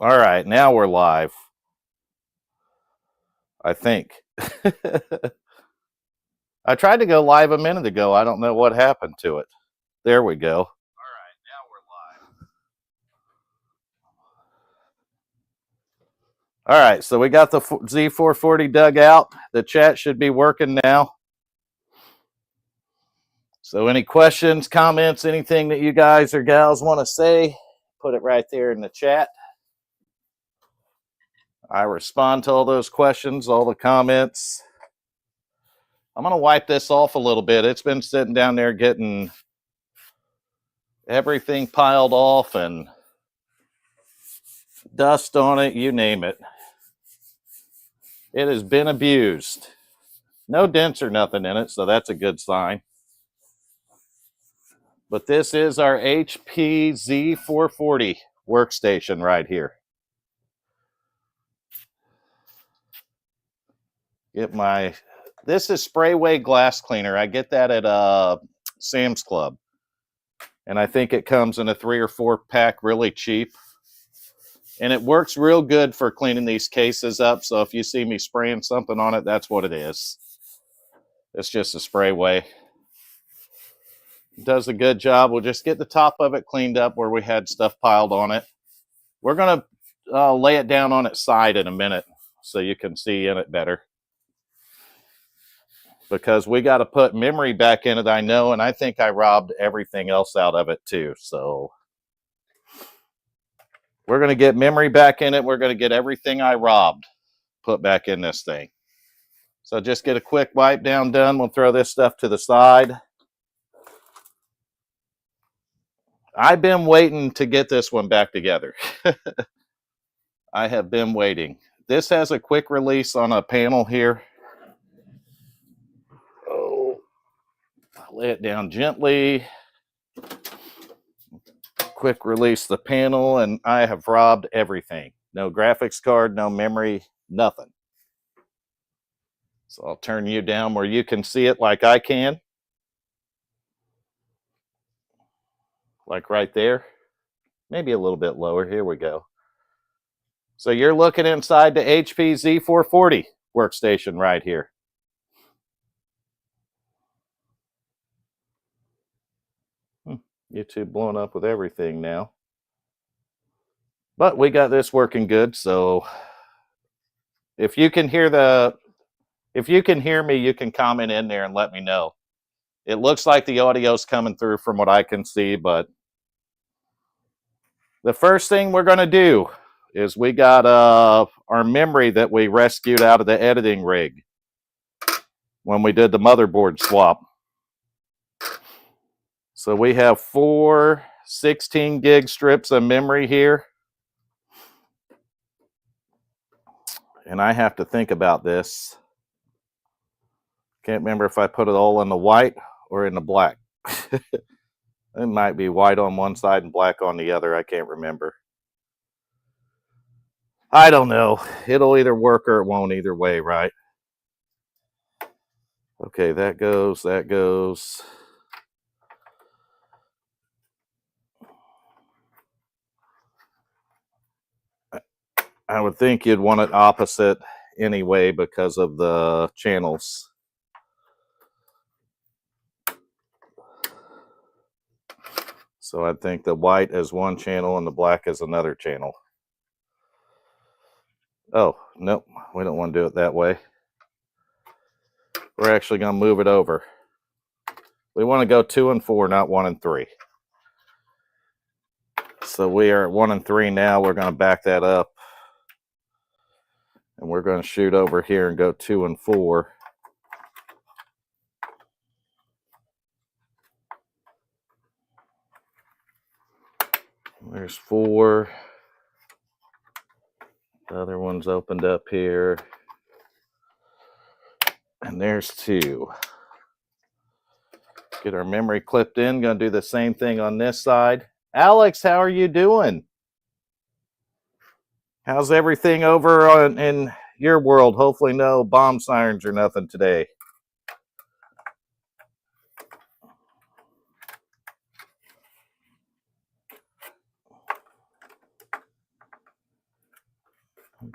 All right, now we're live. I think. I tried to go live a minute ago. I don't know what happened to it. There we go. All right, now we're live. All right, so we got the Z440 dug out. The chat should be working now. So any questions, comments, anything that you guys or gals want to say, put it right there in the chat. I respond to all those questions, all the comments. I'm going to wipe this off a little bit. It's been sitting down there getting everything piled off and dust on it, you name it. It has been abused. No dents or nothing in it, so that's a good sign. But this is our HP Z440 workstation right here. This is Sprayway glass cleaner. I get that at Sam's Club. And I think it comes in a 3 or 4 pack really cheap. And it works real good for cleaning these cases up. So if you see me spraying something on it, that's what it is. It's just a Sprayway. It does a good job. We'll just get the top of it cleaned up where we had stuff piled on it. We're going to lay it down on its side in a minute so you can see in it better. Because we got to put memory back in it, I know, and I think I robbed everything else out of it too. So we're going to get memory back in it. We're going to get everything I robbed put back in this thing. So just get a quick wipe down done. We'll throw this stuff to the side. I've been waiting to get this one back together. I have been waiting. This has a quick release on a panel here. Oh, I'll lay it down gently. Quick release the panel, and I have robbed everything. No graphics card, no memory, nothing. So I'll turn you down where you can see it like I can. Like right there. Maybe a little bit lower. Here we go. So you're looking inside the HP Z440 workstation right here. YouTube blowing up with everything now. But we got this working good, so if you can hear me, you can comment in there and let me know. It looks like the audio's coming through from what I can see, but the first thing we're going to do is we got our memory that we rescued out of the editing rig when we did the motherboard swap. So we have 4 16 gig strips of memory here. And I have to think about this. Can't remember if I put it all in the white or in the black. It might be white on one side and black on the other. I can't remember. I don't know. It'll either work or it won't either way, right? Okay, that goes, that goes. I would think you'd want it opposite anyway because of the channels. So I think the white is one channel and the black is another channel. Oh, nope, we don't want to do it that way. We're actually going to move it over. We want to go 2 and 4, not 1 and 3. So we are at 1 and 3 now. We're going to back that up. And we're going to shoot over here and go 2 and 4. There's 4. The other one's opened up here. And there's 2. Get our memory clipped in. Going to do the same thing on this side. Alex, how are you doing? How's everything over in your world? Hopefully no bomb sirens or nothing today.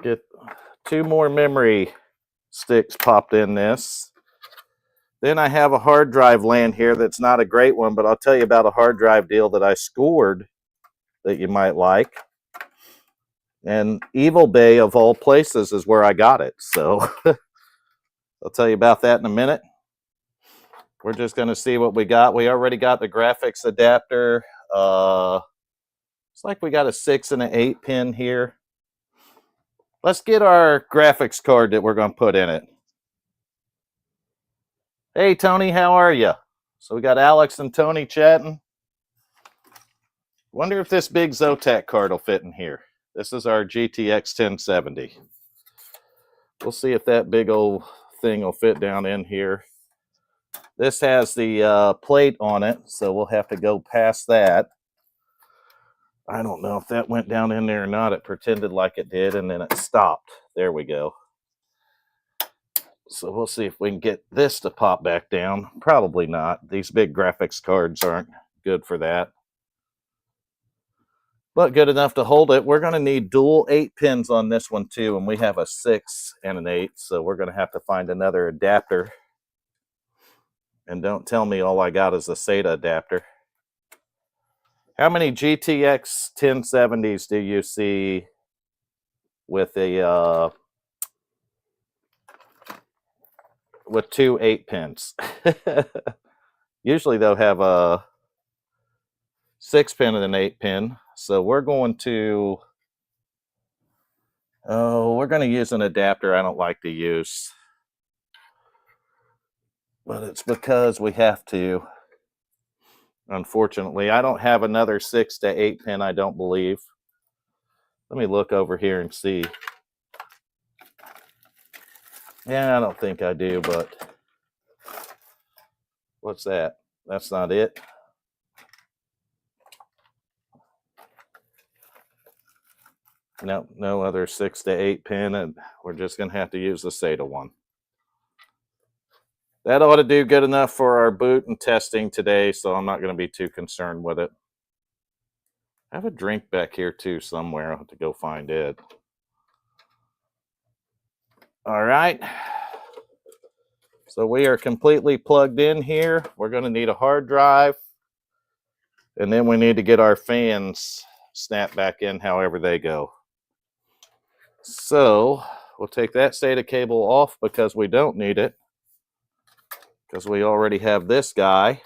Get 2 more memory sticks popped in this. Then I have a hard drive laying here that's not a great one, but I'll tell you about a hard drive deal that I scored that you might like. And Evil Bay, of all places, is where I got it. So I'll tell you about that in a minute. We're just going to see what we got. We already got the graphics adapter. It's like we got a 6 and an 8 pin here. Let's get our graphics card that we're going to put in it. Hey, Tony, how are you? So we got Alex and Tony chatting. Wonder if this big Zotac card will fit in here. This is our GTX 1070. We'll see if that big old thing will fit down in here. This has the plate on it, so we'll have to go past that. I don't know if that went down in there or not. It pretended like it did, and then it stopped. There we go. So we'll see if we can get this to pop back down. Probably not. These big graphics cards aren't good for that. But good enough to hold it. We're going to need dual 8 pins on this one too, and we have a 6 and an 8, so we're going to have to find another adapter. And don't tell me all I got is a SATA adapter. How many GTX 1070s do you see with a with 2 8 pins? Usually they'll have a 6 pin and an 8 pin. So we're going to use an adapter I don't like to use. But it's because we have to. Unfortunately, I don't have another 6 to 8 pin, I don't believe. Let me look over here and see. Yeah, I don't think I do, but what's that? That's not it. No, no other 6 to 8 pin, and we're just going to have to use the SATA one. That ought to do good enough for our boot and testing today, so I'm not going to be too concerned with it. I have a drink back here too somewhere. I'll have to go find it. All right. So we are completely plugged in here. We're going to need a hard drive. And then we need to get our fans snapped back in however they go. So we'll take that SATA cable off because we don't need it. Because we already have this guy.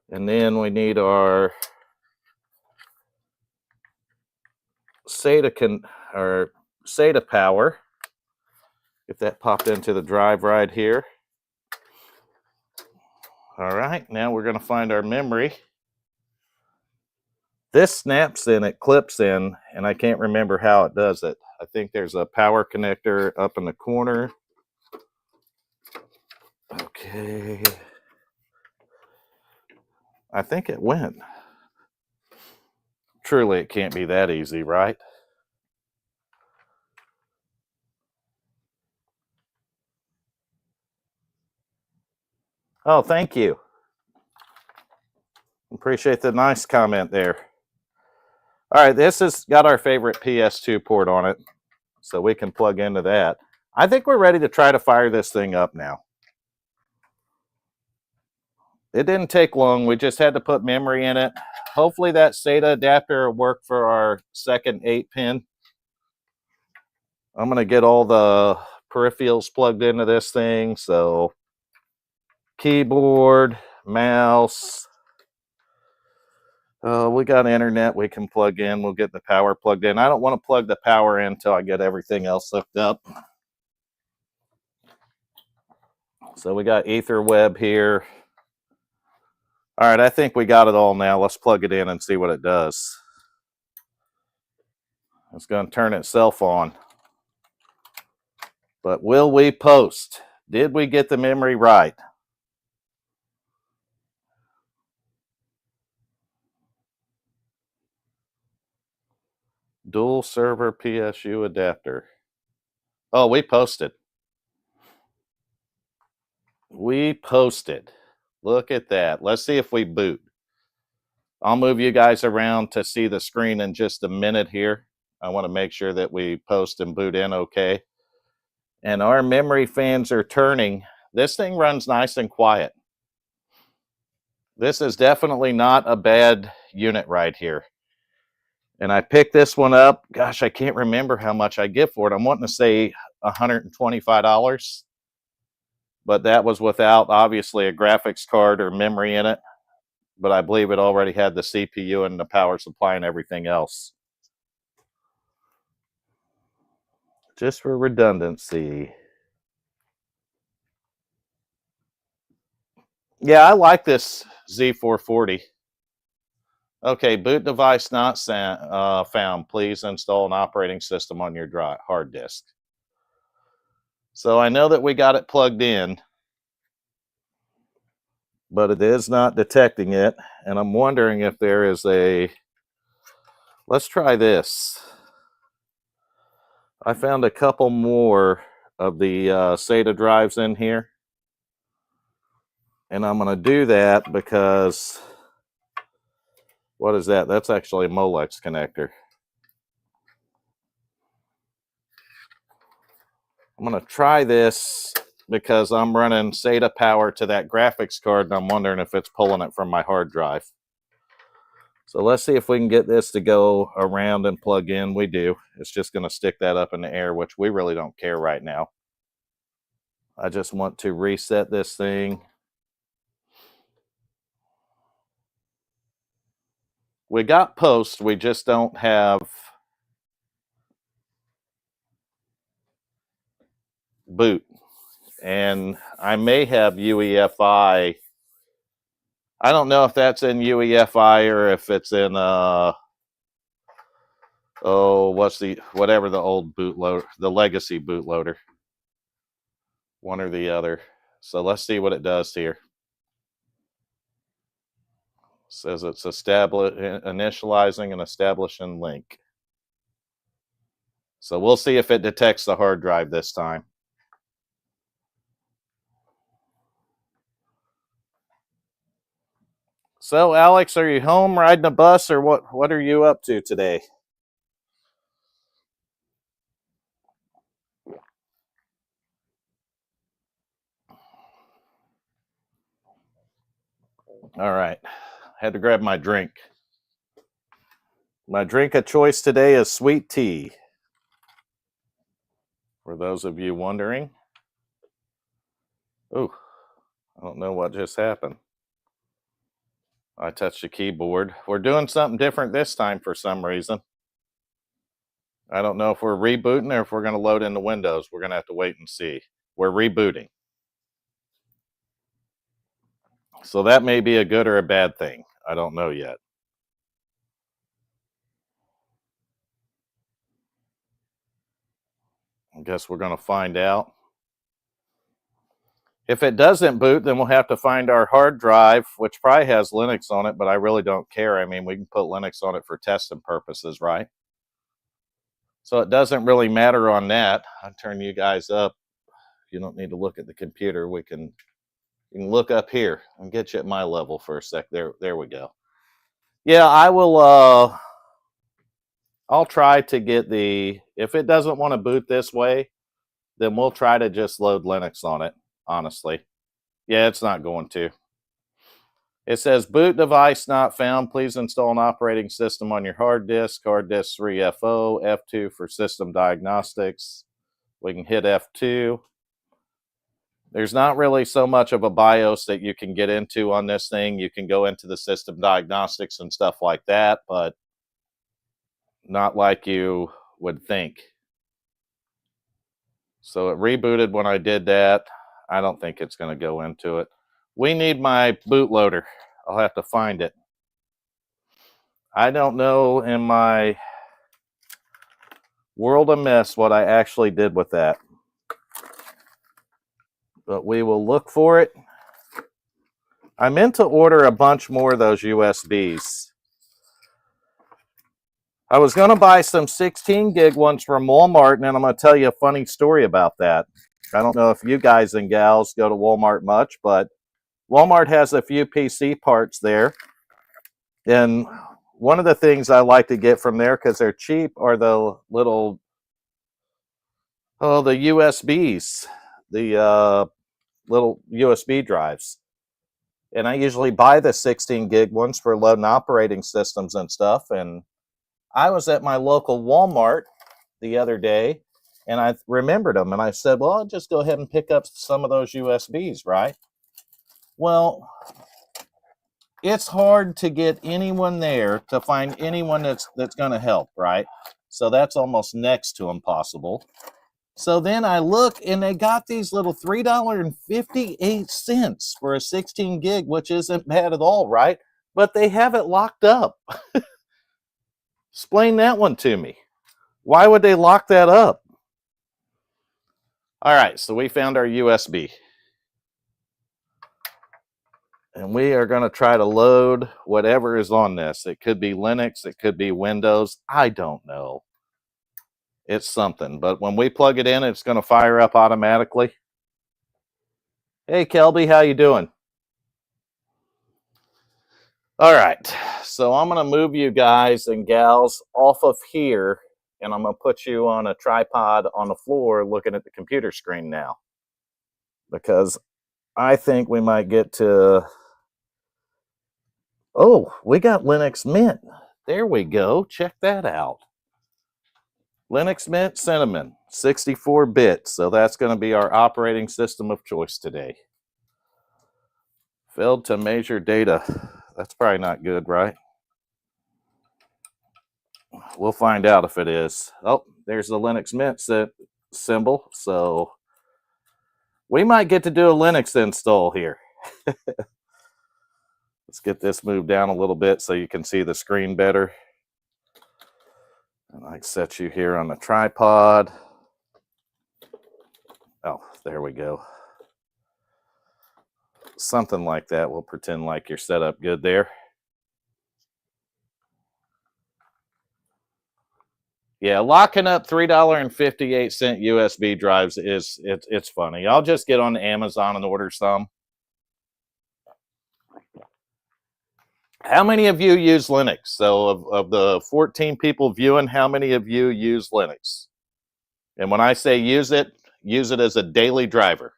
And then we need our SATA power. Get that popped into the drive right here. All right, now we're going to find our memory. This snaps in, it clips in, and I can't remember how it does it. I think there's a power connector up in the corner. Okay. I think it went. Truly, it can't be that easy, right? Oh, thank you. Appreciate the nice comment there. All right, this has got our favorite PS2 port on it, so we can plug into that. I think we're ready to try to fire this thing up now. It didn't take long. We just had to put memory in it. Hopefully that SATA adapter will work for our second 8 pin. I'm going to get all the peripherals plugged into this thing. So keyboard, mouse. We got internet we can plug in. We'll get the power plugged in. I don't want to plug the power in until I get everything else hooked up. So we got EtherWeb here. All right, I think we got it all now. Let's plug it in and see what it does. It's going to turn itself on. But will we post? Did we get the memory right? Dual server PSU adapter. Oh, we posted. We posted. Look at that. Let's see if we boot. I'll move you guys around to see the screen in just a minute here. I want to make sure that we post and boot in okay. And our memory fans are turning. This thing runs nice and quiet. This is definitely not a bad unit right here. And I picked this one up. Gosh, I can't remember how much I get for it. I'm wanting to say $125. But that was without, obviously, a graphics card or memory in it. But I believe it already had the CPU and the power supply and everything else. Just for redundancy. Yeah, I like this Z440. Okay, boot device not found. Please install an operating system on your hard disk. So I know that we got it plugged in, but it is not detecting it. And I'm wondering if there is a... Let's try this. I found a couple more of the SATA drives in here. And I'm going to do that because... What is that? That's actually a Molex connector. I'm going to try this because I'm running SATA power to that graphics card, and I'm wondering if it's pulling it from my hard drive. So let's see if we can get this to go around and plug in. We do. It's just going to stick that up in the air, which we really don't care right now. I just want to reset this thing. We got post, we just don't have boot. And I may have UEFI. I don't know if that's in UEFI or if it's in whatever the old bootloader, the legacy bootloader. One or the other. So let's see what it does here. It says it's initializing and establishing link. So we'll see if it detects the hard drive this time. So Alex, are you home riding a bus, or what are you up to today? All right. Had to grab my drink. My drink of choice today is sweet tea. For those of you wondering. Ooh, I don't know what just happened. I touched the keyboard. We're doing something different this time for some reason. I don't know if we're rebooting or if we're going to load into Windows. We're going to have to wait and see. We're rebooting. So that may be a good or a bad thing. I don't know yet. I guess we're going to find out. If it doesn't boot, then we'll have to find our hard drive, which probably has Linux on it, but I really don't care. I mean, we can put Linux on it for testing purposes, right? So it doesn't really matter on that. I'll turn you guys up. You don't need to look at the computer. You can look up here and get you at my level for a sec. There we go. Yeah, I will. I'll try to get if it doesn't want to boot this way, then we'll try to just load Linux on it, honestly. Yeah, it's not going to. It says boot device not found. Please install an operating system on your hard disk 3FO, F2 for system diagnostics. We can hit F2. There's not really so much of a BIOS that you can get into on this thing. You can go into the system diagnostics and stuff like that, but not like you would think. So it rebooted when I did that. I don't think it's going to go into it. We need my bootloader. I'll have to find it. I don't know in my world of mess what I actually did with that. But we will look for it. I meant to order a bunch more of those USBs. I was going to buy some 16 gig ones from Walmart, and then I'm going to tell you a funny story about that. I don't know if you guys and gals go to Walmart much, but Walmart has a few PC parts there. And One of the things I like to get from there, because they're cheap, are the little, oh, the USBs, the little USB drives. And I usually buy the 16 gig ones for loading operating systems and stuff. And I was at my local Walmart the other day and I remembered them. And I said, well, I'll just go ahead and pick up some of those USBs, right? Well, it's hard to get anyone there to find anyone that's going to help, right? So that's almost next to impossible. So then I look and they got these little $3.58 for a 16 gig, which isn't bad at all, right? But they have it locked up. Explain that one to me. Why would they lock that up? All right, so we found our USB. And we are going to try to load whatever is on this. It could be Linux, it could be Windows. I don't know. It's something, but when we plug it in, it's going to fire up automatically. Hey, Kelby, how you doing? All right, so I'm going to move you guys and gals off of here, and I'm going to put you on a tripod on the floor looking at the computer screen now, because I think we might get to... Oh, we got Linux Mint. There we go. Check that out. Linux Mint Cinnamon, 64-bit. So that's going to be our operating system of choice today. Failed to measure data. That's probably not good, right? We'll find out if it is. Oh, there's the Linux Mint symbol. So we might get to do a Linux install here. Let's get this moved down a little bit so you can see the screen better. And I set you here on the tripod. Oh, there we go. Something like that. We'll pretend like you're set up good there. Yeah, locking up $3.58 USB drives it's funny. I'll just get on Amazon and order some. How many of you use Linux? So of the 14 people viewing, how many of you use Linux? And when I say use it as a daily driver.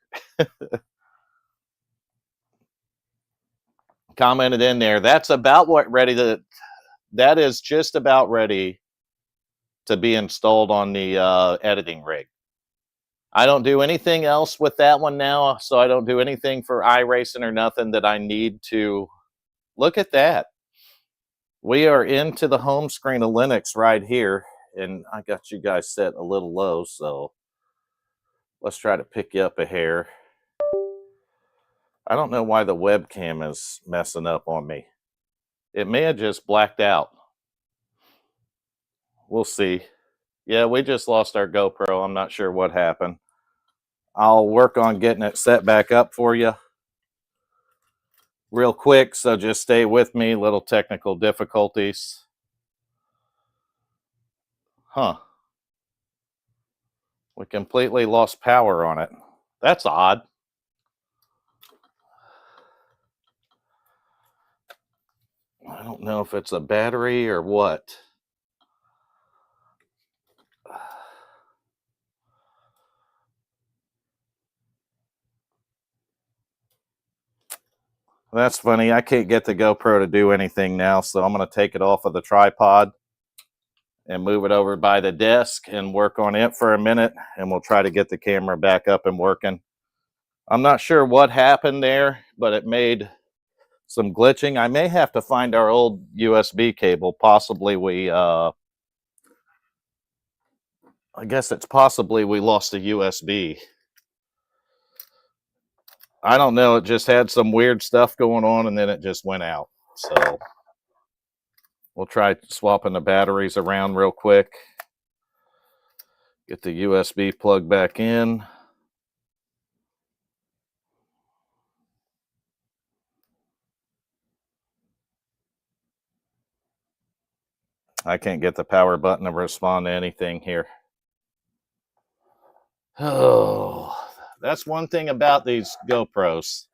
Commented in there. That's about that is just about ready to be installed on the editing rig. I don't do anything else with that one now, so I don't do anything for iRacing or nothing that I need to. Look at that. We are into the home screen of Linux right here, and I got you guys set a little low, so let's try to pick you up a hair. I don't know why the webcam is messing up on me. It may have just blacked out. We'll see. Yeah, we just lost our GoPro. I'm not sure what happened. I'll work on getting it set back up for you real quick, so just stay with me. Little technical difficulties. Huh. We completely lost power on it. That's odd. I don't know if it's a battery or what. That's funny. I can't get the GoPro to do anything now, so I'm going to take it off of the tripod and move it over by the desk and work on it for a minute, and we'll try to get the camera back up and working. I'm not sure what happened there, but it made some glitching. I may have to find our old USB cable. Possibly I guess it's possibly we lost a USB. I don't know. It just had some weird stuff going on, and then it just went out. So we'll try swapping the batteries around real quick. Get the USB plug back in. I can't get the power button to respond to anything here. Oh, that's one thing about these GoPros.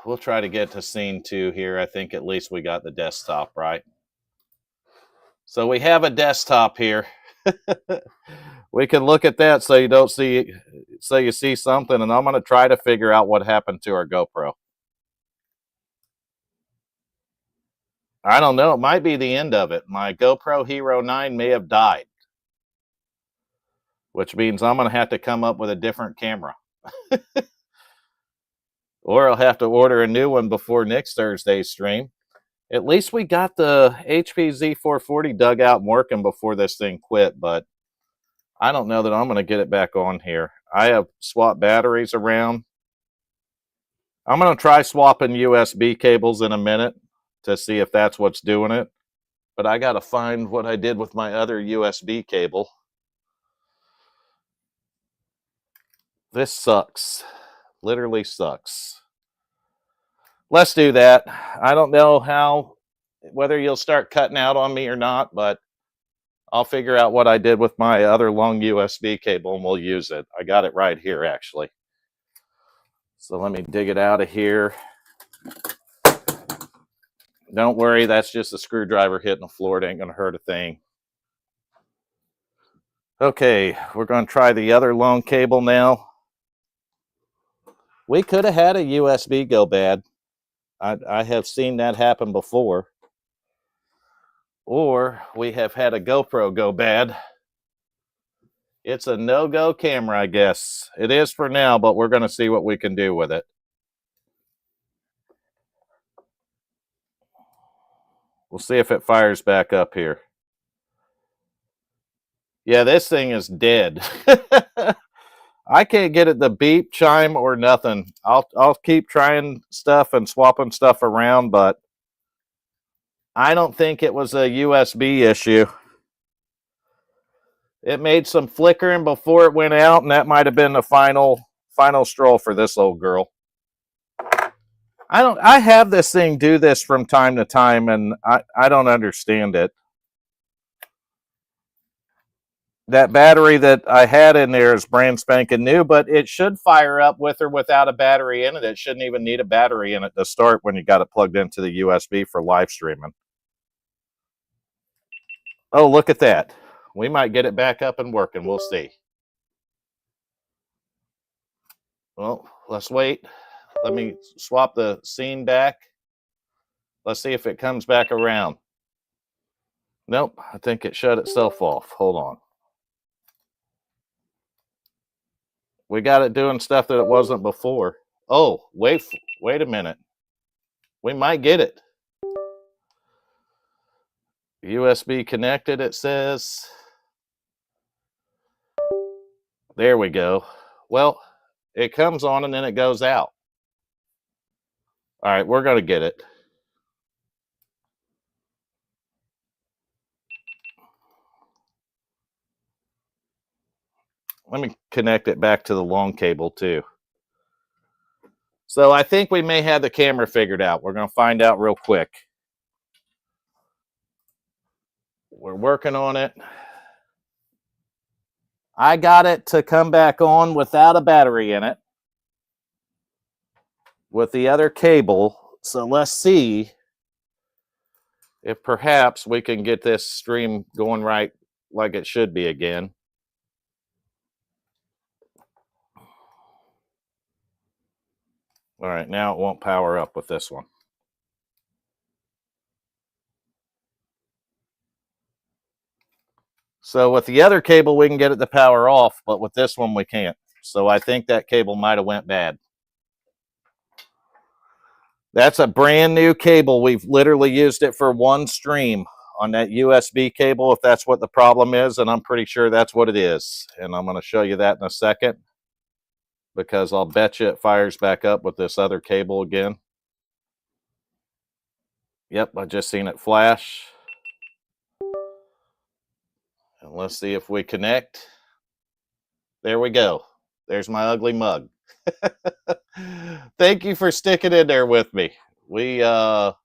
we'll try to get to scene 2 here. I think at least we got the desktop right. So we have a desktop here. We can look at that so you don't see, so you see something, and I'm going to try to figure out what happened to our GoPro. I don't know. It might be the end of it. My GoPro Hero 9 may have died, which means I'm going to have to come up with a different camera. Or I'll have to order a new one before next Thursday's stream. At least we got the HP Z440 dug out and working before this thing quit, but I don't know that I'm going to get it back on here. I have swapped batteries around. I'm going to try swapping USB cables in a minute to see if that's what's doing it. But I got to find what I did with my other USB cable. This sucks. Literally sucks. Let's do that. I don't know whether you'll start cutting out on me or not, but I'll figure out what I did with my other long USB cable and we'll use it. I got it right here, actually. So let me dig it out of here. Don't worry, that's just a screwdriver hitting the floor. It ain't going to hurt a thing. Okay, we're going to try the other long cable now. We could have had a USB go bad. I have seen that happen before. Or we have had a GoPro go bad. It's a no-go camera, I guess. It is for now, but we're going to see what we can do with it. We'll see if it fires back up here. Yeah, this thing is dead. I can't get it to beep, chime, or nothing. I'll keep trying stuff and swapping stuff around, but I don't think it was a USB issue. It made some flickering before it went out, and that might have been the final straw for this old girl. I have this thing do this from time to time, and I don't understand it. That battery that I had in there is brand spanking new, but it should fire up with or without a battery in it. It shouldn't even need a battery in it to start when you got it plugged into the USB for live streaming. Oh, look at that. We might get it back up and working. We'll see. Well, let's wait. Let me swap the scene back. Let's see if it comes back around. Nope, I think it shut itself off. Hold on. We got it doing stuff that it wasn't before. Oh, wait a minute. We might get it. USB connected, it says. There we go. Well, it comes on and then it goes out. All right, we're going to get it. Let me connect it back to the long cable too. So I think we may have the camera figured out. We're going to find out real quick. We're working on it. I got it to come back on without a battery in it with the other cable. So let's see if perhaps we can get this stream going right like it should be again. All right, now it won't power up with this one. So with the other cable, we can get it to power off, but with this one, we can't. So I think that cable might have went bad. That's a brand new cable. We've literally used it for one stream on that USB cable, if that's what the problem is, and I'm pretty sure that's what it is. And I'm going to show you that in a second, because I'll bet you it fires back up with this other cable again. Yep, I just seen it flash. And let's see if we connect. There we go. There's my ugly mug. Thank you for sticking in there with me. We have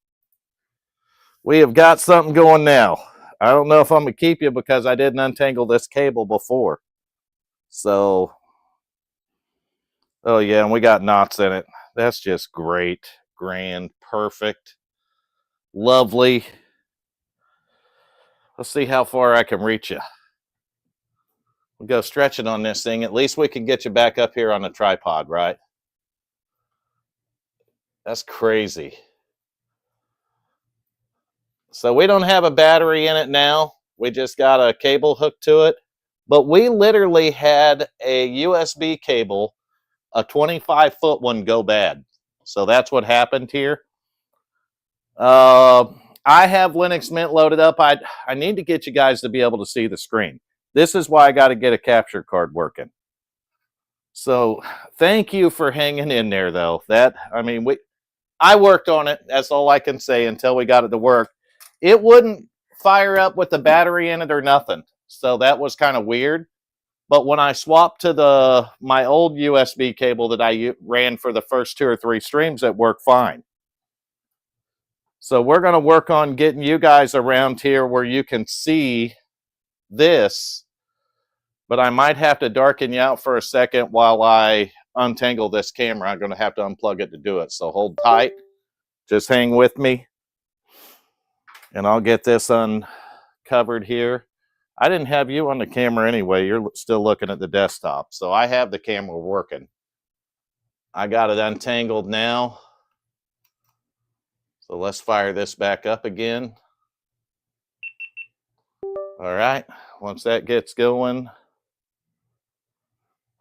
got something going now. I don't know if I'm going to keep you because I didn't untangle this cable before. So, oh yeah, and we got knots in it. That's just great, grand, perfect, lovely. Let's see how far I can reach you. We'll go stretching on this thing. At least we can get you back up here on the tripod, right? That's crazy. So we don't have a battery in it now. We just got a cable hooked to it. But we literally had a USB cable, a 25-foot one, go bad. So that's what happened here. I have Linux Mint loaded up. I need to get you guys to be able to see the screen. This is why I got to get a capture card working. So thank you for hanging in there, though. I worked on it. That's all I can say until we got it to work. It wouldn't fire up with the battery in it or nothing. So that was kind of weird. But when I swapped to my old USB cable that I ran for the first 2 or 3 streams, it worked fine. So we're going to work on getting you guys around here where you can see this. But I might have to darken you out for a second while I untangle this camera. I'm going to have to unplug it to do it. So hold tight. Just hang with me. And I'll get this uncovered here. I didn't have you on the camera anyway. You're still looking at the desktop. So I have the camera working. I got it untangled now. So let's fire this back up again. All right. Once that gets going.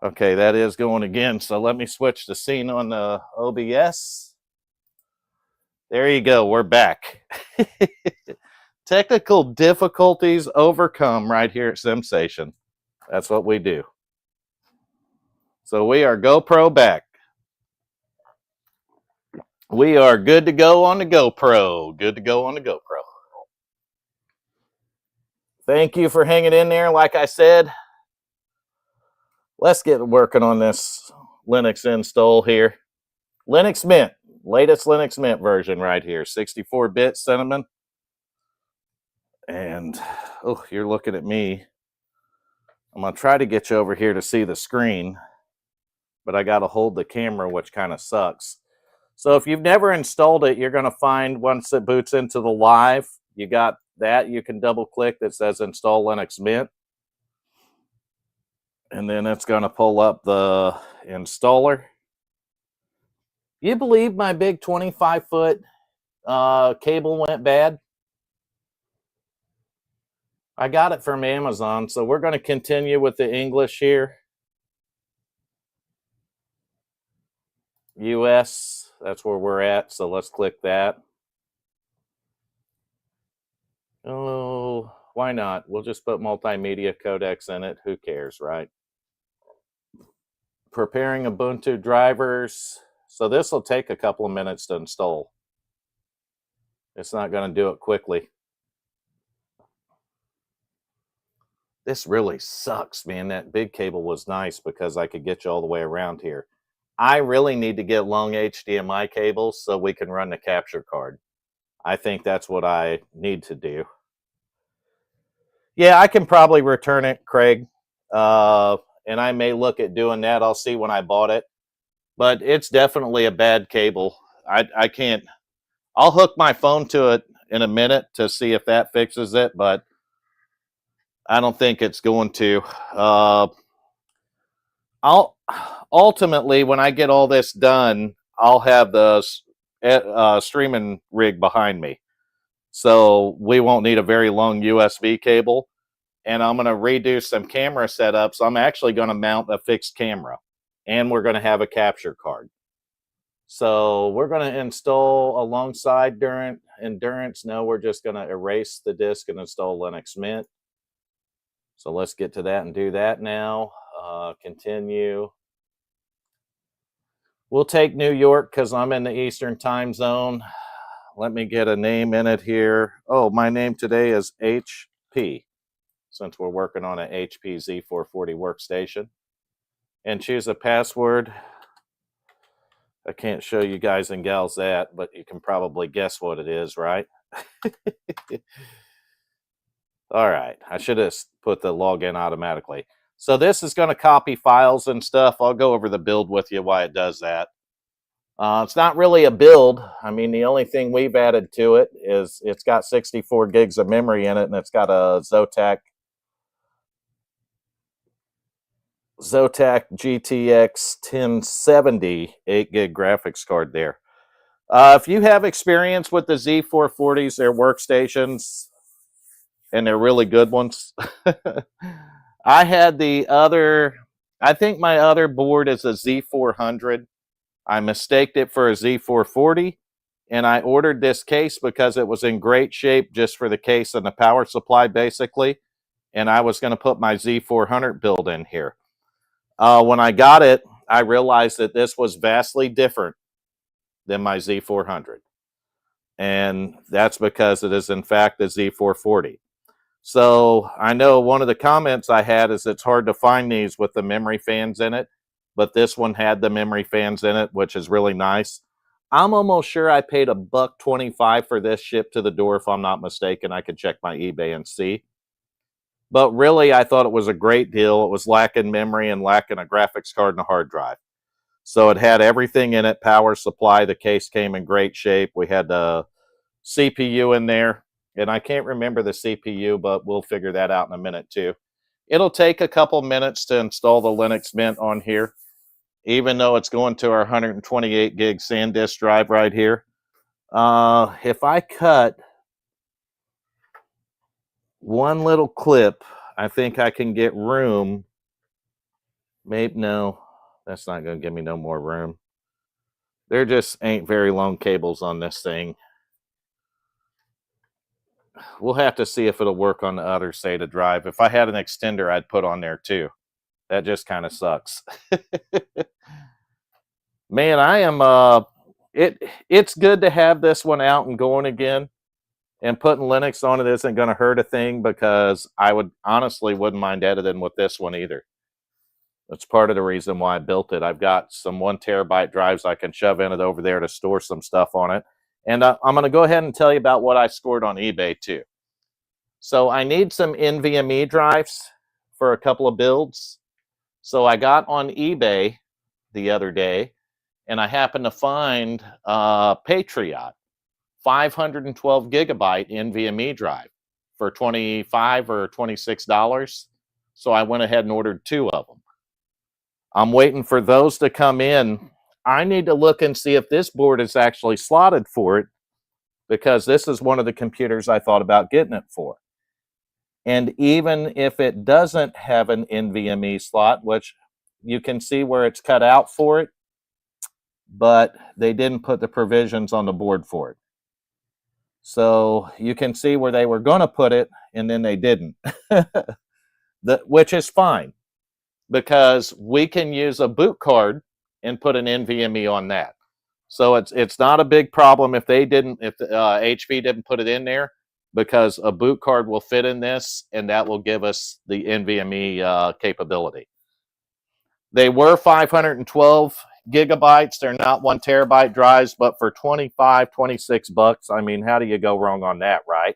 Okay, that is going again. So let me switch the scene on the OBS. There you go. We're back. Technical difficulties overcome right here at Sensation. That's what we do. So we are GoPro back. We are good to go on the GoPro. Good to go on the GoPro. Thank you for hanging in there. Like I said, let's get working on this Linux install here. Linux Mint. Latest Linux Mint version right here. 64-bit Cinnamon. And, oh, you're looking at me. I'm going to try to get you over here to see the screen. But I got to hold the camera, which kind of sucks. So if you've never installed it, you're going to find once it boots into the live, you got that. You can double click that says Install Linux Mint. And then it's going to pull up the installer. You believe my big 25-foot cable went bad? I got it from Amazon, so we're going to continue with the English here. US, that's where we're at, so let's click that. Oh, why not? We'll just put multimedia codecs in it. Who cares, right? Preparing Ubuntu drivers. So this will take a couple of minutes to install. It's not going to do it quickly. This really sucks, man. That big cable was nice because I could get you all the way around here. I really need to get long HDMI cables so we can run the capture card. I think that's what I need to do. Yeah, I can probably return it, Craig. And I may look at doing that. I'll see when I bought it. But it's definitely a bad cable. I can't. I'll hook my phone to it in a minute to see if that fixes it, but I don't think it's going to. I'll ultimately, when I get all this done, I'll have the streaming rig behind me. So we won't need a very long USB cable. And I'm going to redo some camera setups. I'm actually going to mount a fixed camera. And we're going to have a capture card. So we're going to install alongside Endurance. No, we're just going to erase the disk and install Linux Mint. So let's get to that and do that now. Continue. We'll take New York because I'm in the Eastern time zone. Let me get a name in it here. Oh, my name today is HP, since we're working on an HP Z440 workstation. And choose a password. I can't show you guys and gals that, but you can probably guess what it is, right? All right. I should have put the login automatically. So this is going to copy files and stuff. I'll go over the build with you why it does that. It's not really a build. I mean, the only thing we've added to it is it's got 64 gigs of memory in it, and it's got a Zotac GTX 1070 8 gig graphics card there. If you have experience with the Z440s, they're workstations, and they're really good ones. I had the other, I think my other board is a Z400. I mistaked it for a Z440, and I ordered this case because it was in great shape just for the case and the power supply, basically. And I was going to put my Z400 build in here. When I got it, I realized that this was vastly different than my Z400. And that's because it is, in fact, the Z440. So I know one of the comments I had is it's hard to find these with the memory fans in it, but this one had the memory fans in it, which is really nice. I'm almost sure I paid $1.25 for this shipped to the door, if I'm not mistaken. I could check my eBay and see. But really, I thought it was a great deal. It was lacking memory and lacking a graphics card and a hard drive. So it had everything in it, power supply. The case came in great shape. We had the CPU in there. And I can't remember the CPU, but we'll figure that out in a minute too. It'll take a couple minutes to install the Linux Mint on here, even though it's going to our 128 gig SanDisk drive right here. If I cut one little clip, I think I can get room. Maybe, no, that's not going to give me no more room. There just ain't very long cables on this thing. We'll have to see if it'll work on the other SATA drive. If I had an extender, I'd put on there too. That just kind of sucks. Man, I am it's good to have this one out and going again. And putting Linux on it isn't going to hurt a thing, because I honestly wouldn't mind editing with this one either. That's part of the reason why I built it. I've got some 1 terabyte drives I can shove in it over there to store some stuff on it. And I'm going to go ahead and tell you about what I scored on eBay too. So I need some NVMe drives for a couple of builds. So I got on eBay the other day, and I happened to find Patriot 512 gigabyte NVMe drive for $25 or $26. So I went ahead and ordered 2 of them. I'm waiting for those to come in. I need to look and see if this board is actually slotted for it, because this is one of the computers I thought about getting it for. And even if it doesn't have an NVMe slot, which you can see where it's cut out for it, but they didn't put the provisions on the board for it. So you can see where they were going to put it, and then they didn't, which is fine, because we can use a boot card and put an NVMe on that. So it's not a big problem if HP didn't put it in there, because a boot card will fit in this, and that will give us the NVMe capability. They were 512 gigabytes. They're not 1 terabyte drives, but for $25, $26, I mean, how do you go wrong on that, right?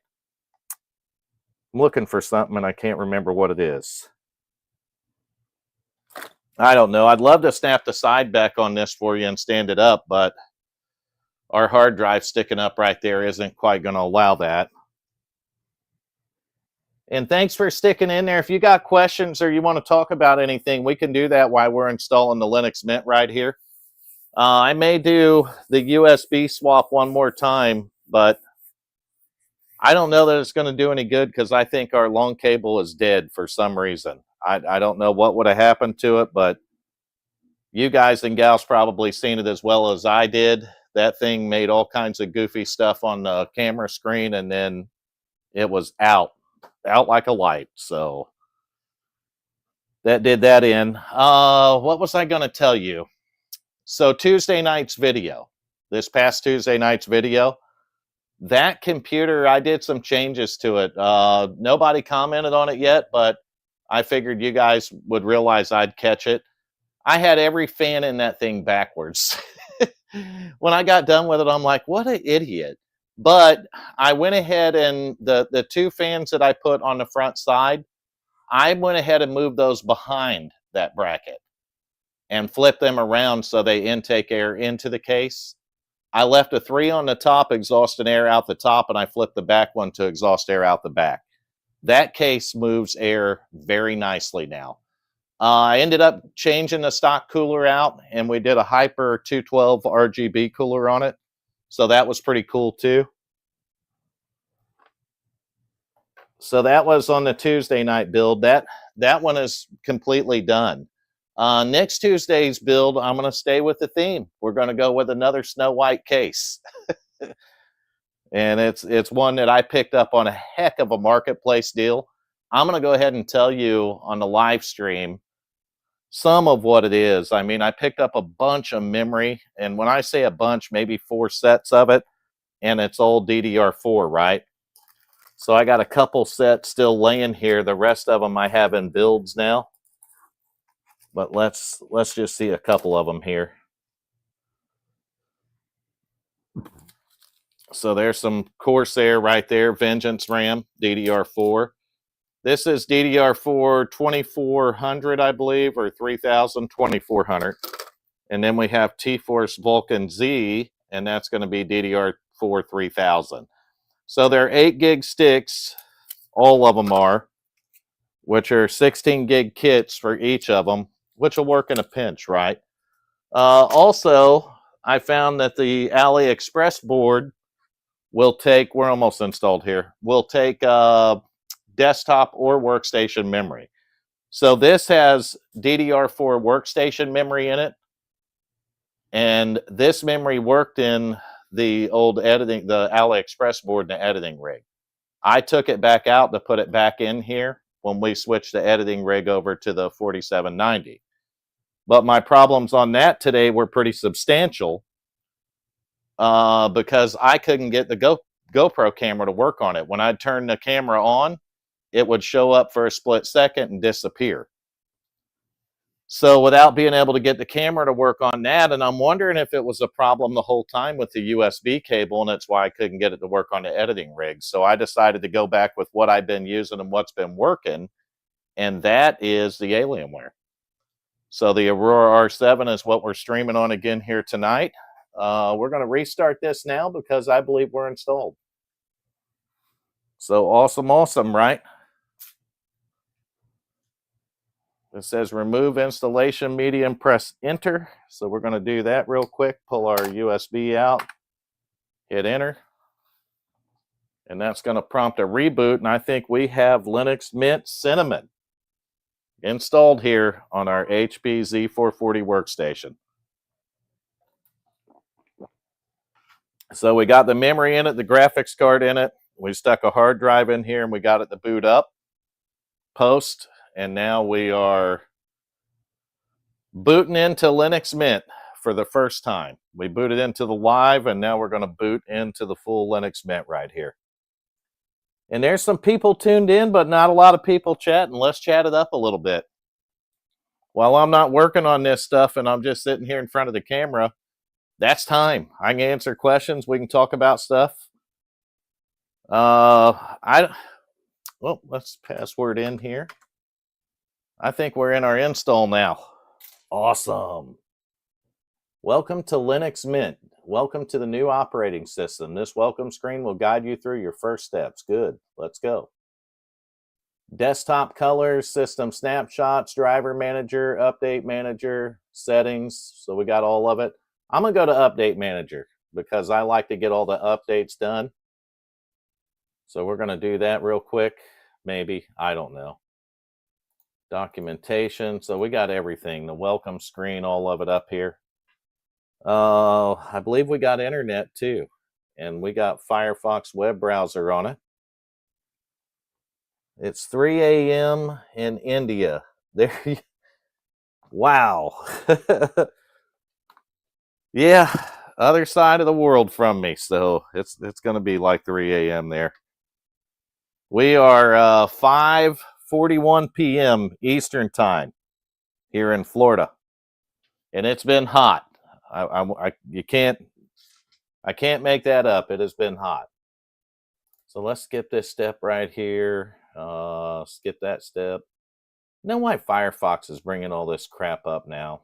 I'm looking for something, and I can't remember what it is. I don't know. I'd love to snap the side back on this for you and stand it up, but our hard drive sticking up right there isn't quite going to allow that. And thanks for sticking in there. If you got questions or you want to talk about anything, we can do that while we're installing the Linux Mint right here. I may do the USB swap one more time, but I don't know that it's going to do any good, because I think our long cable is dead for some reason. I don't know what would have happened to it, but you guys and gals probably seen it as well as I did. That thing made all kinds of goofy stuff on the camera screen, and then it was out like a light. So that did that in. What was I going to tell you? So Tuesday night's video, this past Tuesday night's video, that computer, I did some changes to it. Nobody commented on it yet, but I figured you guys would realize I'd catch it. I had every fan in that thing backwards. When I got done with it, I'm like, what an idiot. But I went ahead, and the 2 fans that I put on the front side, I went ahead and moved those behind that bracket. and flip them around so they intake air into the case. I left a 3 on the top, exhausting air out the top, and I flipped the back one to exhaust air out the back. That case moves air very nicely now. I ended up changing the stock cooler out, and we did a Hyper 212 RGB cooler on it. So that was pretty cool too. So that was on the Tuesday night build. That one is completely done. Next Tuesday's build, I'm going to stay with the theme. We're going to go with another Snow White case. And it's one that I picked up on a heck of a marketplace deal. I'm going to go ahead and tell you on the live stream some of what it is. I mean, I picked up a bunch of memory, and when I say a bunch, maybe 4 sets of it, and it's old DDR4, right? So I got a couple sets still laying here. The rest of them I have in builds now. But let's just see a couple of them here. So there's some Corsair right there, Vengeance RAM, DDR4. This is DDR4 2400, I believe, or 3000, 2400. And then we have T-Force Vulcan Z, and that's going to be DDR4 3000. So they're 8 gig sticks, all of them are, which are 16 gig kits for each of them, which will work in a pinch, right? Also, I found that the AliExpress board will take, we're almost installed here, will take desktop or workstation memory. So this has DDR4 workstation memory in it, and this memory worked in the old editing, the AliExpress board in the editing rig. I took it back out to put it back in here when we switched the editing rig over to the 4790. But my problems on that today were pretty substantial because I couldn't get the GoPro camera to work on it. When I'd turn the camera on, it would show up for a split second and disappear. So without being able to get the camera to work on that, and I'm wondering if it was a problem the whole time with the USB cable, and that's why I couldn't get it to work on the editing rig. So I decided to go back with what I've been using and what's been working, and that is the Alienware. So the Aurora R7 is what we're streaming on again here tonight. We're going to restart this now because I believe we're installed. So awesome, right? It says remove installation media and press enter. So we're going to do that real quick. Pull our USB out, hit enter. And that's going to prompt a reboot. And I think we have Linux Mint Cinnamon installed here on our HP Z440 workstation. So we got the memory in it, the graphics card in it. We stuck a hard drive in here and we got it to boot up. Post. And now we are booting into Linux Mint for the first time. We booted into the live, and now we're going to boot into the full Linux Mint right here. And there's some people tuned in, but not a lot of people chatting. Let's chat it up a little bit. While I'm not working on this stuff and I'm just sitting here in front of the camera, that's time. I can answer questions. We can talk about stuff. Well, let's password in here. I think we're in our install now. Awesome. Welcome to Linux Mint. Welcome to the new operating system. This welcome screen will guide you through your first steps. Good. Let's go. Desktop colors, system snapshots, driver manager, update manager, settings. So we got all of it. I'm going to go to update manager because I like to get all the updates done. So we're going to do that real quick. Maybe. I don't know. Documentation. So we got everything. The welcome screen, all of it up here. I believe we got internet too. And we got Firefox web browser on it. It's 3 a.m. in India. There. Wow. Yeah, other side of the world from me. So it's going to be like 3 a.m. there. We are 5:41 p.m. Eastern time here in Florida, and it's been hot. I can't make that up. It has been hot. So let's skip this step right here. Skip that step. You know why Firefox is bringing all this crap up now?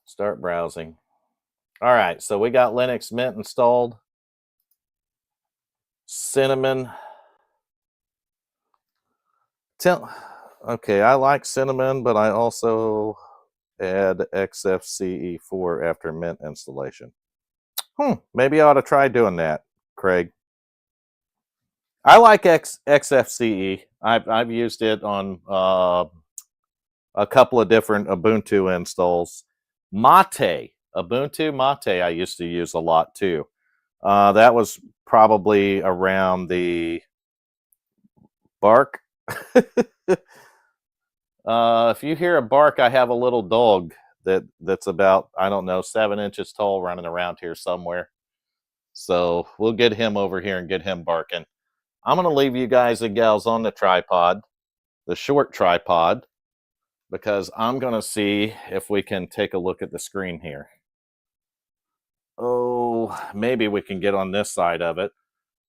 Start browsing. All right, so we got Linux Mint installed. Cinnamon. Okay, I like Cinnamon, but I also add XFCE4 after Mint installation. Maybe I ought to try doing that, Craig. I like XFCE. I've used it on a couple of different Ubuntu installs. Ubuntu Mate I used to use a lot too. That was probably around the bark. If you hear a bark, I have a little dog that's about, I don't know, 7 inches tall running around here somewhere. So we'll get him over here and get him barking. I'm going to leave you guys and gals on the tripod, the short tripod, because I'm going to see if we can take a look at the screen here. Oh, maybe we can get on this side of it.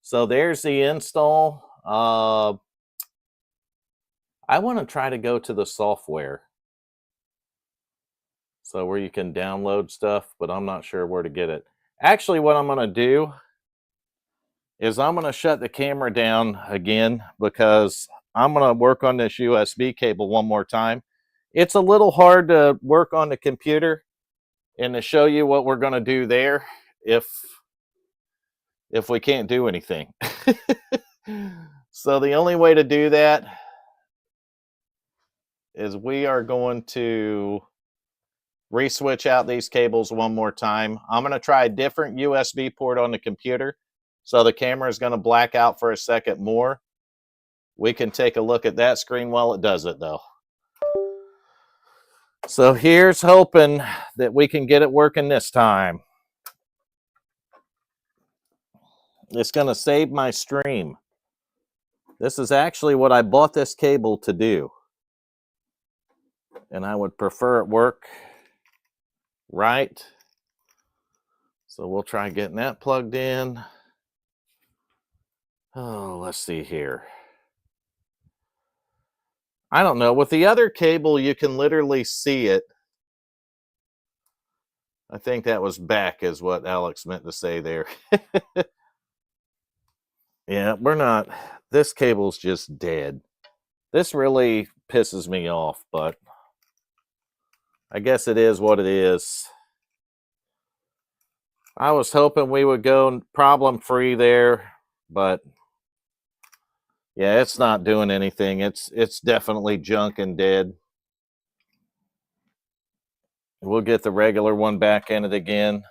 So there's the install. I want to try to go to the software. So where you can download stuff, but I'm not sure where to get it. Actually, what I'm going to do is I'm going to shut the camera down again because I'm going to work on this USB cable one more time. It's a little hard to work on the computer and to show you what we're going to do there if we can't do anything. So the only way to do that is we are going to re-switch out these cables one more time. I'm going to try a different USB port on the computer. So the camera is going to black out for a second more. We can take a look at that screen while it does it though. So here's hoping that we can get it working this time. It's going to save my stream. This is actually what I bought this cable to do. And I would prefer it work right. So we'll try getting that plugged in. Oh, let's see here. I don't know. With the other cable, you can literally see it. I think that was back is what Alex meant to say there. Yeah, we're not. This cable's just dead. This really pisses me off, but I guess it is what it is. I was hoping we would go problem-free there, but yeah, it's not doing anything. It's definitely junk and dead. We'll get the regular one back in it again.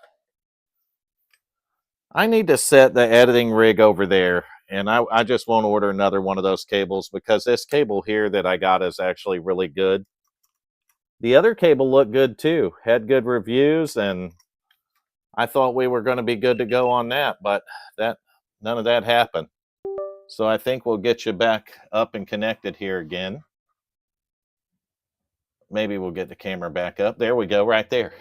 I need to set the editing rig over there, and I just won't order another one of those cables because this cable here that I got is actually really good. The other cable looked good too, had good reviews, and I thought we were going to be good to go on that, but none of that happened. So I think we'll get you back up and connected here again. Maybe we'll get the camera back up. There we go, right there.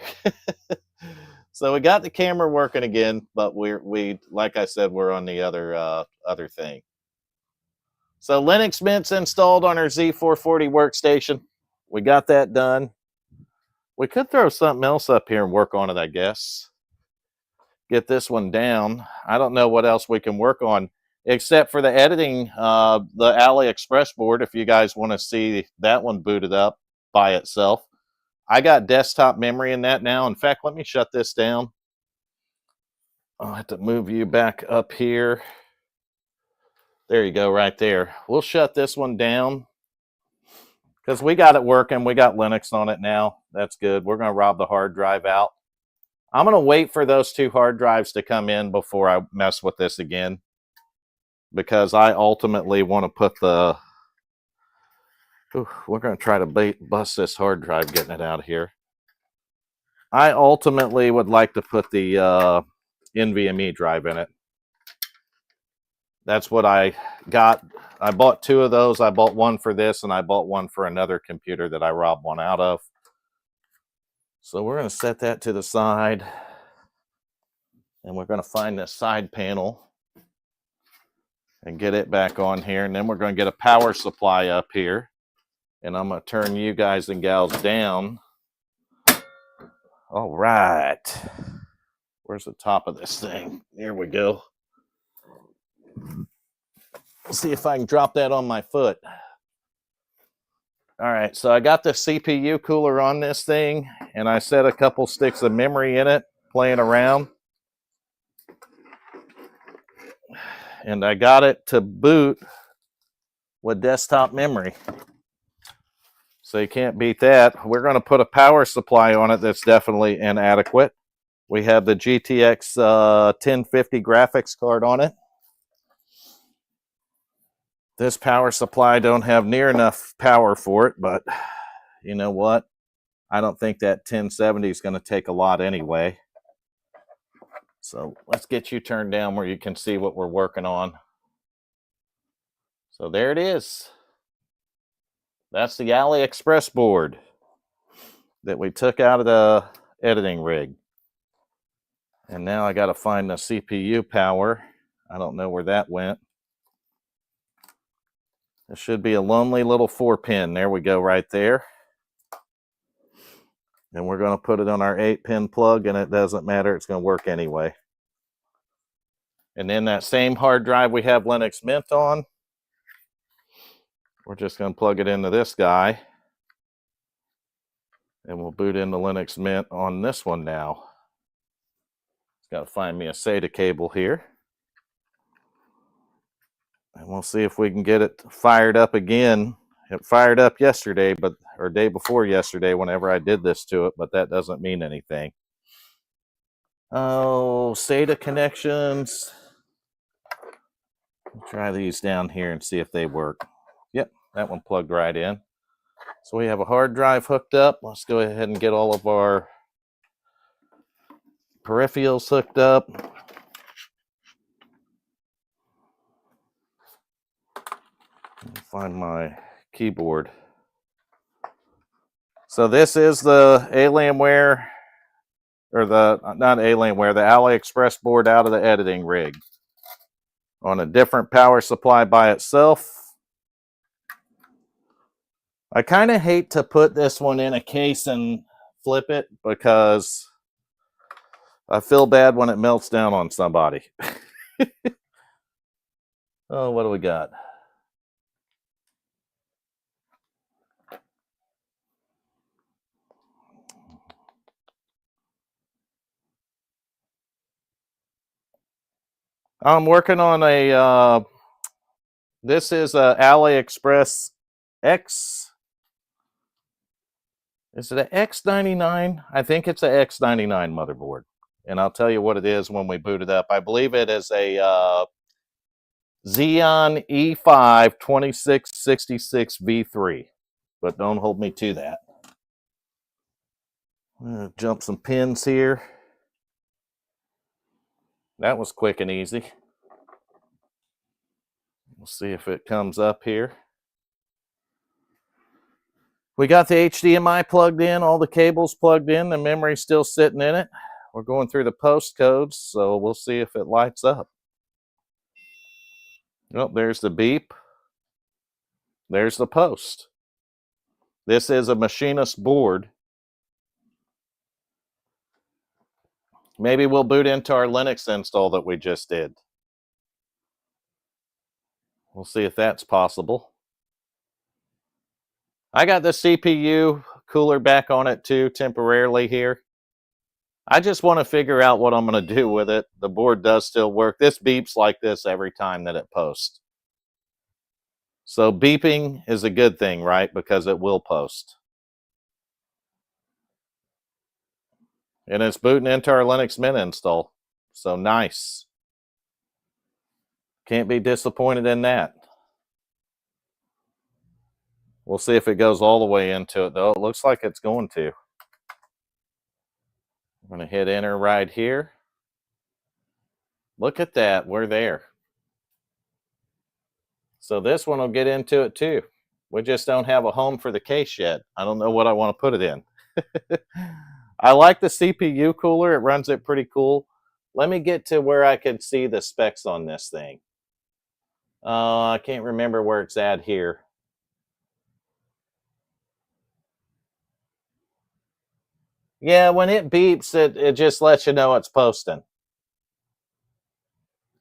So we got the camera working again, but we like I said, we're on the other thing. So Linux Mint's installed on our Z440 workstation. We got that done. We could throw something else up here and work on it, I guess. Get this one down. I don't know what else we can work on except for the editing, the AliExpress board, if you guys want to see that one booted up by itself. I got desktop memory in that now. In fact, let me shut this down. I'll have to move you back up here. There you go, right there. We'll shut this one down because we got it working. We got Linux on it now. That's good. We're going to rob the hard drive out. I'm going to wait for those 2 hard drives to come in before I mess with this again, because I ultimately want to put the... we're going to try to bust this hard drive getting it out of here. I ultimately would like to put the NVMe drive in it. That's what I got. I bought 2 of those. I bought one for this, and I bought one for another computer that I robbed one out of. So we're going to set that to the side, and we're going to find this side panel and get it back on here, and then we're going to get a power supply up here. And I'm going to turn you guys and gals down. All right. Where's the top of this thing? There we go. Let's see if I can drop that on my foot. All right, so I got the CPU cooler on this thing, and I set a couple sticks of memory in it, playing around. And I got it to boot with desktop memory. So you can't beat that. We're going to put a power supply on it that's definitely inadequate. We have the GTX 1050 graphics card on it. This power supply don't have near enough power for it, but you know what? I don't think that 1070 is going to take a lot anyway. So let's get you turned down where you can see what we're working on. So there it is. That's the AliExpress board that we took out of the editing rig. And now I got to find the CPU power. I don't know where that went. It should be a lonely little 4-pin. There we go, right there. And we're going to put it on our 8-pin plug, and it doesn't matter. It's going to work anyway. And then that same hard drive we have Linux Mint on, we're just going to plug it into this guy. And we'll boot into Linux Mint on this one now. Got to find me a SATA cable here. And we'll see if we can get it fired up again. It fired up yesterday, or day before yesterday whenever I did this to it, but that doesn't mean anything. Oh, SATA connections. We'll try these down here and see if they work. Yep, that one plugged right in. So we have a hard drive hooked up. Let's go ahead and get all of our peripherals hooked up. Find my keyboard. So this is the Alienware, or not Alienware, the AliExpress board out of the editing rig. On a different power supply by itself. I kind of hate to put this one in a case and flip it because I feel bad when it melts down on somebody. Oh, what do we got? I'm working on a, this is a AliExpress X. Is it an X99? I think it's an X99 motherboard. And I'll tell you what it is when we boot it up. I believe it is a Xeon E5 2666 V3. But don't hold me to that. I'm going to jump some pins here. That was quick and easy. We'll see if it comes up here. We got the HDMI plugged in, all the cables plugged in, the memory's still sitting in it. We're going through the post codes, so we'll see if it lights up. Oh, there's the beep. There's the post. This is a machinist board. Maybe we'll boot into our Linux install that we just did. We'll see if that's possible. I got the CPU cooler back on it too, temporarily here. I just want to figure out what I'm going to do with it. The board does still work. This beeps like this every time that it posts. So beeping is a good thing, right? Because it will post. And it's booting into our Linux Mint install. So nice. Can't be disappointed in that. We'll see if it goes all the way into it, though. It looks like it's going to. I'm going to hit enter right here. Look at that. We're there. So this one will get into it too. We just don't have a home for the case yet. I don't know what I want to put it in. I like the CPU cooler. It runs it pretty cool. Let me get to where I can see the specs on this thing. I can't remember where it's at here. Yeah, when it beeps, it just lets you know it's posting.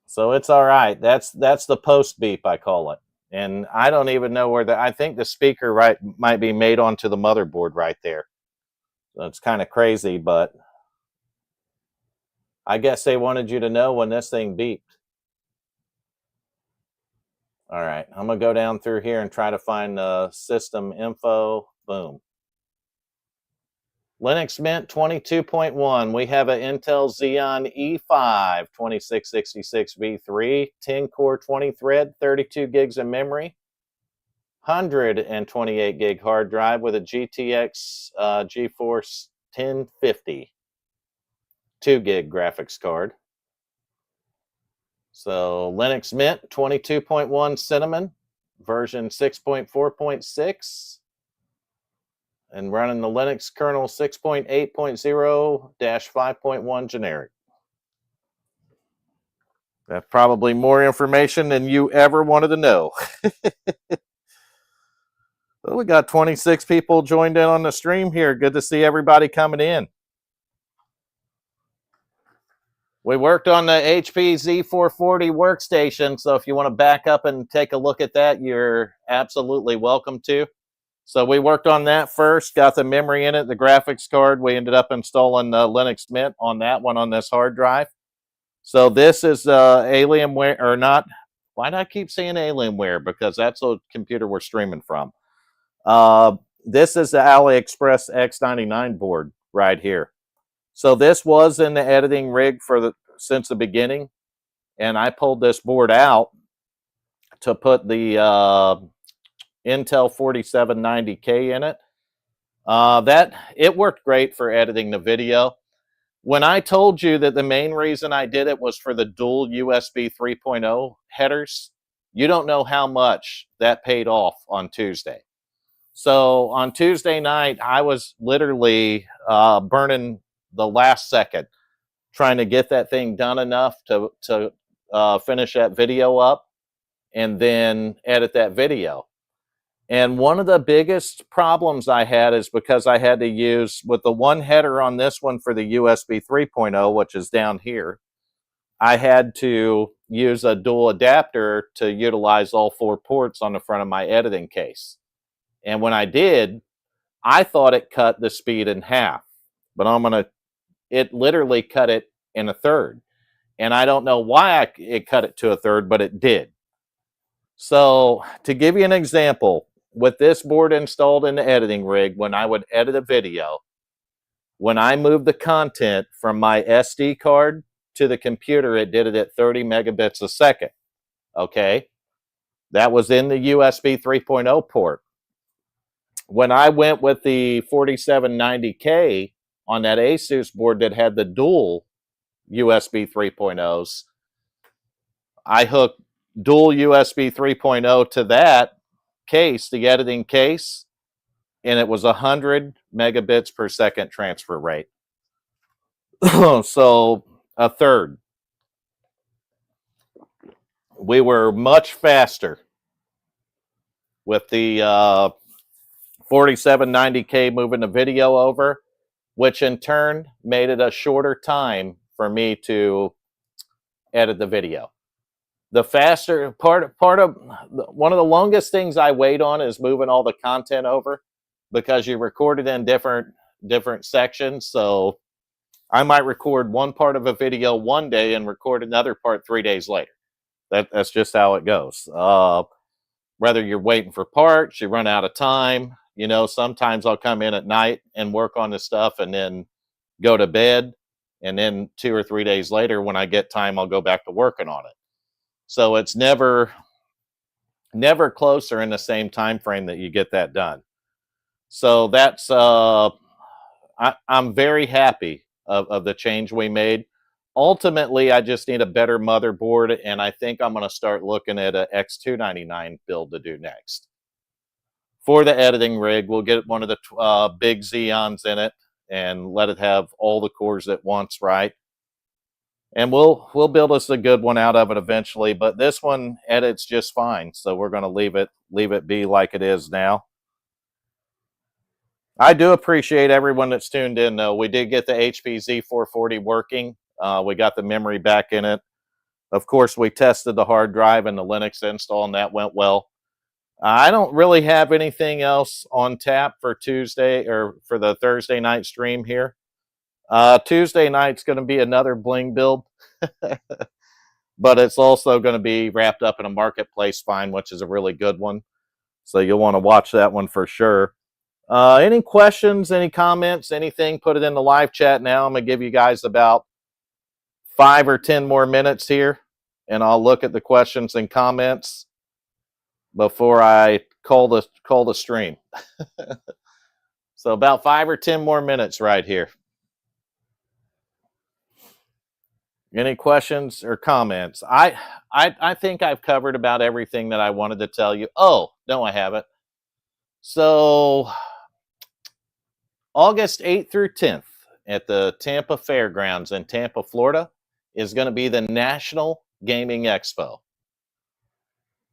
So it's all right. That's the post beep, I call it. And I don't even know where I think the speaker might be made onto the motherboard right there. So it's kind of crazy, but I guess they wanted you to know when this thing beeped. All right, I'm gonna go down through here and try to find the system info. Boom. Linux Mint 22.1. We have an Intel Xeon E5 2666 V3, 10 core, 20 thread, 32 gigs of memory, 128 gig hard drive with a GTX GeForce 1050, 2 gig graphics card. So Linux Mint 22.1 Cinnamon, version 6.4.6. And running the Linux kernel 6.8.0-5.1 generic. That's probably more information than you ever wanted to know. Well, we got 26 people joined in on the stream here. Good to see everybody coming in. We worked on the HP Z440 workstation, so if you want to back up and take a look at that, you're absolutely welcome to. So we worked on that first, got the memory in it, the graphics card. We ended up installing Linux Mint on that one on this hard drive. So this is Alienware, or not. Why do I keep saying Alienware? Because that's the computer we're streaming from. This is the AliExpress X99 board right here. So this was in the editing rig since the beginning, and I pulled this board out to put the Intel 4790K in it. It worked great for editing the video. When I told you that the main reason I did it was for the dual USB 3.0 headers, you don't know how much that paid off on Tuesday. So on Tuesday night, I was literally burning the last second trying to get that thing done enough to finish that video up and then edit that video. And one of the biggest problems I had is because I had to use, with the one header on this one for the USB 3.0, which is down here, I had to use a dual adapter to utilize all 4 ports on the front of my editing case. And when I did, I thought it cut the speed in half, but it literally cut it in a third. And I don't know why it cut it to a third, but it did. So to give you an example, with this board installed in the editing rig, when I would edit a video, when I moved the content from my SD card to the computer, it did it at 30 megabits a second. Okay. That was in the USB 3.0 port. When I went with the 4790K on that Asus board that had the dual USB 3.0s, I hooked dual USB 3.0 to that case, the editing case, and it was 100 megabits per second transfer rate. So a third. We were much faster with the 4790K moving the video over, which in turn made it a shorter time for me to edit the video. The faster part of one of the longest things I wait on is moving all the content over, because you record it in different sections. So I might record one part of a video one day and record another part 3 days later. That's just how it goes. Whether you're waiting for parts, you run out of time. You know, sometimes I'll come in at night and work on this stuff and then go to bed. And then 2 or 3 days later, when I get time, I'll go back to working on it. So it's never closer in the same time frame that you get that done. So that's I'm very happy of the change we made. Ultimately, I just need a better motherboard, and I think I'm going to start looking at a X299 build to do next. For the editing rig, we'll get one of the big Xeons in it and let it have all the cores at once, right? And we'll build us a good one out of it eventually, but this one edits just fine, so we're going to leave it be like it is now. I do appreciate everyone that's tuned in, though. We did get the HP Z440 working. We got the memory back in it. Of course, we tested the hard drive and the Linux install, and that went well. I don't really have anything else on tap for Tuesday or for the Thursday night stream here. Tuesday night's going to be another bling build, but it's also going to be wrapped up in a marketplace find, which is a really good one. So you'll want to watch that one for sure. Any questions, any comments, anything, put it in the live chat now. I'm going to give you guys about 5 or 10 more minutes here, and I'll look at the questions and comments before I call the stream. So about 5 or 10 more minutes right here. Any questions or comments? I think I've covered about everything that I wanted to tell you. Oh, no, I haven't. So August 8th through 10th at the Tampa Fairgrounds in Tampa, Florida, is going to be the National Gaming Expo.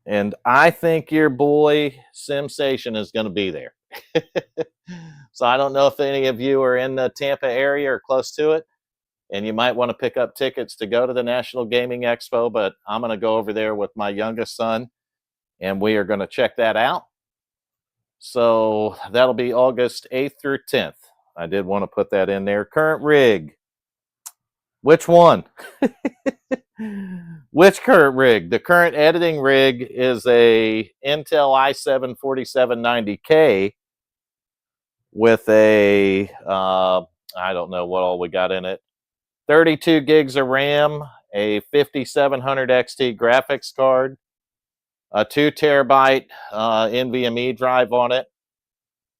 And I think your boy Simsation is going to be there. So I don't know if any of you are in the Tampa area or close to it, and you might want to pick up tickets to go to the National Gaming Expo, but I'm going to go over there with my youngest son, and we are going to check that out. So that'll be August 8th through 10th. I did want to put that in there. Current rig. Which one? Which current rig? The current editing rig is a Intel i7 4790K with a, I don't know what all we got in it, 32 gigs of RAM, a 5700 XT graphics card, a 2 terabyte NVMe drive on it.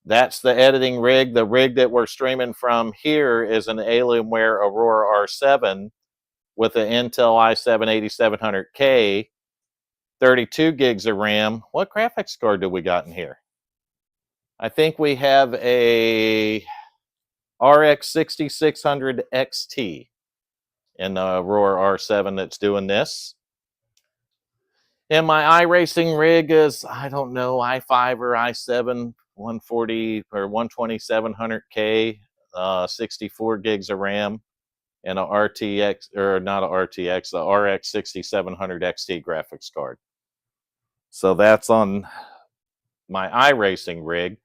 That's the editing rig. The rig that we're streaming from here is an Alienware Aurora R7 with an Intel i7 8700K, 32 gigs of RAM. What graphics card do we got in here? I think we have a RX 6600 XT in the Aurora R7 that's doing this. And my iRacing rig is, I don't know, i5 or i7 140 or 12700K, 64 gigs of RAM, and a RTX, or not a RTX, the RX 6700 XT graphics card. So that's on my iRacing rig.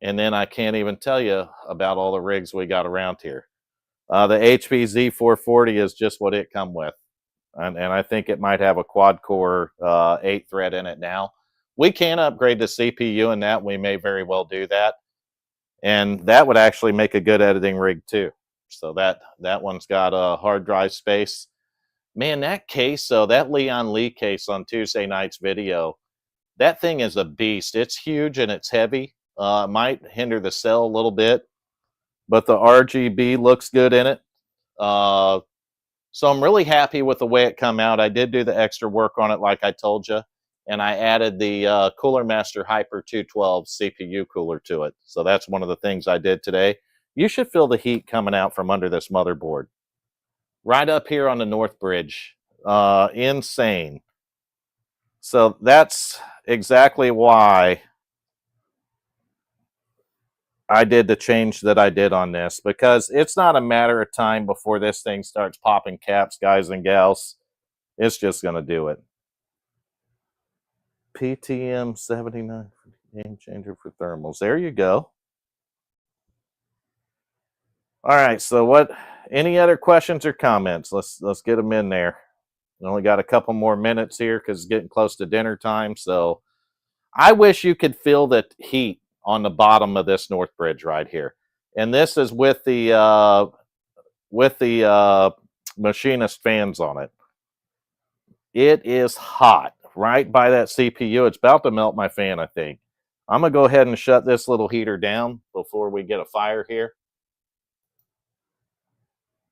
And then I can't even tell you about all the rigs we got around here. The HP Z440 is just what it come with. And I think it might have a quad-core 8-thread in it now. We can upgrade the CPU in that. We may very well do that. And that would actually make a good editing rig too. So that one's got a hard drive space. Man, that case, though, that Leon Lee case on Tuesday night's video, that thing is a beast. It's huge and it's heavy. It might hinder the cell a little bit, but the RGB looks good in it. So I'm really happy with the way it come out. I did do the extra work on it, like I told you, and I added the Cooler Master Hyper 212 CPU cooler to it. So that's one of the things I did today. You should feel the heat coming out from under this motherboard. Right up here on the North Bridge. Insane. So that's exactly why I did the change that I did on this, because it's not a matter of time before this thing starts popping caps, guys and gals. It's just going to do it. PTM 79 game changer for thermals. There you go. All right, so what, any other questions or comments? Let's get them in there. We only got a couple more minutes here because it's getting close to dinner time. So I wish you could feel the heat on the bottom of this North Bridge right here. And this is with the machinist fans on it. It is hot right by that CPU. It's about to melt my fan, I think. I'm going to go ahead and shut this little heater down before we get a fire here.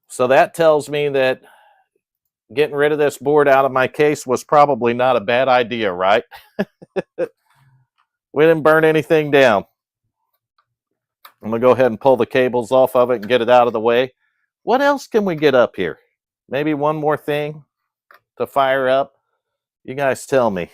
So that tells me that getting rid of this board out of my case was probably not a bad idea, right? We didn't burn anything down. I'm going to go ahead and pull the cables off of it and get it out of the way. What else can we get up here? Maybe one more thing to fire up? You guys tell me.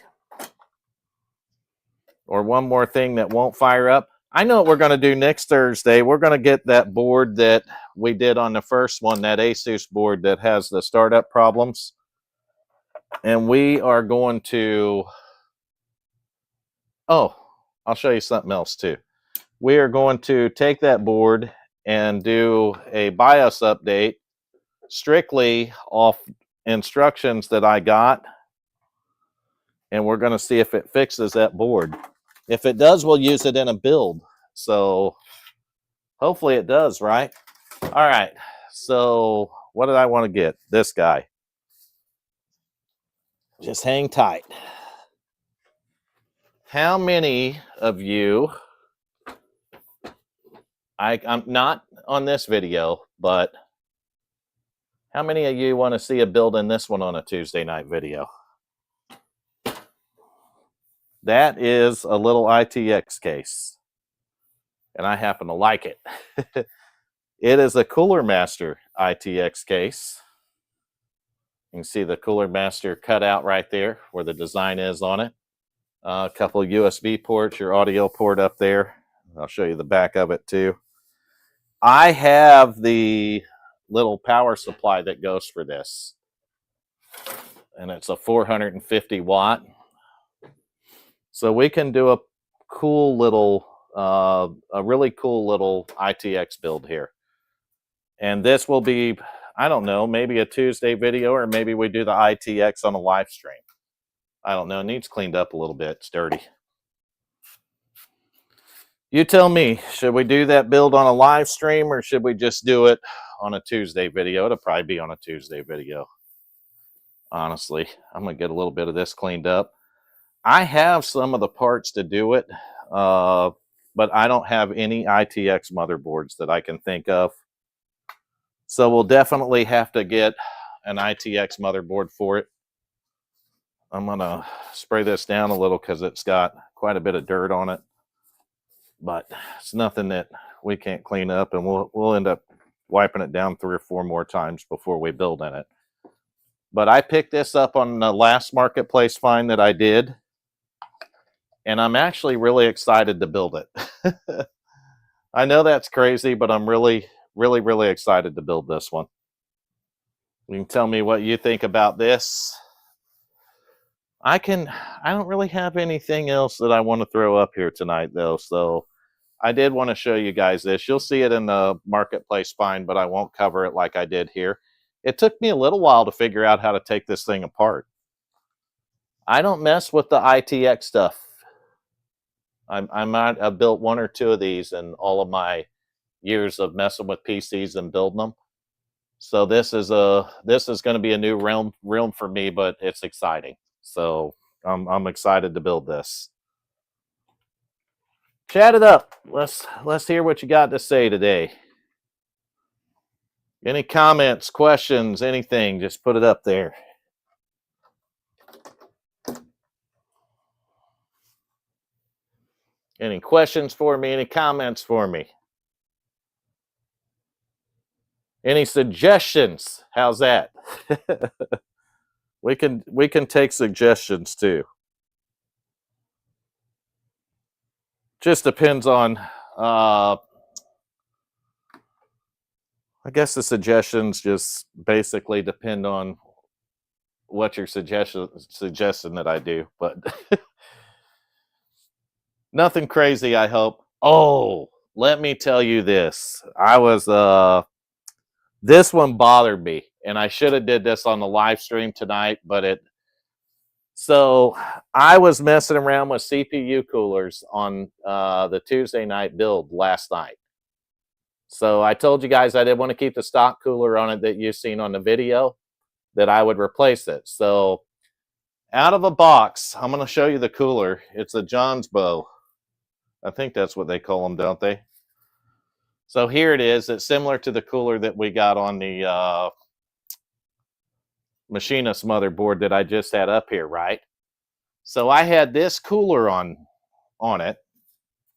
Or one more thing that won't fire up? I know what we're going to do next Thursday. We're going to get that board that we did on the first one, that Asus board that has the startup problems. And we are going to, oh, I'll show you something else too. We are going to take that board and do a BIOS update strictly off instructions that I got. And we're going to see if it fixes that board. If it does, we'll use it in a build. So hopefully it does, right? All right. So what did I want to get? This guy. Just hang tight. How many of you, I'm not on this video, but how many of you want to see a build in this one on a Tuesday night video? That is a little ITX case, and I happen to like it. It is a Cooler Master ITX case. You can see the Cooler Master cut out right there where the design is on it. A couple of USB ports, your audio port up there. I'll show you the back of it too. I have the little power supply that goes for this, and it's a 450 watt. So we can do a cool little, a really cool little ITX build here. And this will be, I don't know, maybe a Tuesday video, or maybe we do the ITX on a live stream. I don't know, it needs cleaned up a little bit, it's dirty. You tell me, should we do that build on a live stream, or should we just do it on a Tuesday video? It'll probably be on a Tuesday video. Honestly, I'm gonna get a little bit of this cleaned up. I have some of the parts to do it, but I don't have any ITX motherboards that I can think of. So we'll definitely have to get an ITX motherboard for it. I'm gonna spray this down a little because it's got quite a bit of dirt on it, but it's nothing that we can't clean up, and we'll end up wiping it down 3 or 4 more times before we build in it. But I picked this up on the last marketplace find that I did, and I'm actually really excited to build it. I know that's crazy, but I'm really excited to build this one. You can tell me what you think about this. I don't really have anything else that I want to throw up here tonight though, so I did want to show you guys this. You'll see it in the marketplace find, but I won't cover it like I did here. It took me a little while to figure out how to take this thing apart. I don't mess with the ITX stuff. I might have built 1 or 2 of these in all of my years of messing with PCs and building them. So this is going to be a new realm for me, but it's exciting. So I'm excited to build this. Chat it up. Let's hear what you got to say today. Any comments, questions, anything, just put it up there. Any questions for me? Any comments for me? Any suggestions? How's that? We can take suggestions too. Just depends on I guess the suggestions just basically depend on what your suggesting that I do, but nothing crazy, I hope. Oh, let me tell you this. I was this one bothered me, and I should have did this on the live stream tonight, but so I was messing around with CPU coolers on the Tuesday night build last night. So I told you guys I didn't want to keep the stock cooler on it that you've seen on the video, that I would replace it. So out of a box, I'm going to show you the cooler. It's a John's Bow. I think that's what they call them, don't they? So here it is. It's similar to the cooler that we got on the Machinist motherboard that I just had up here, right? So I had this cooler on it,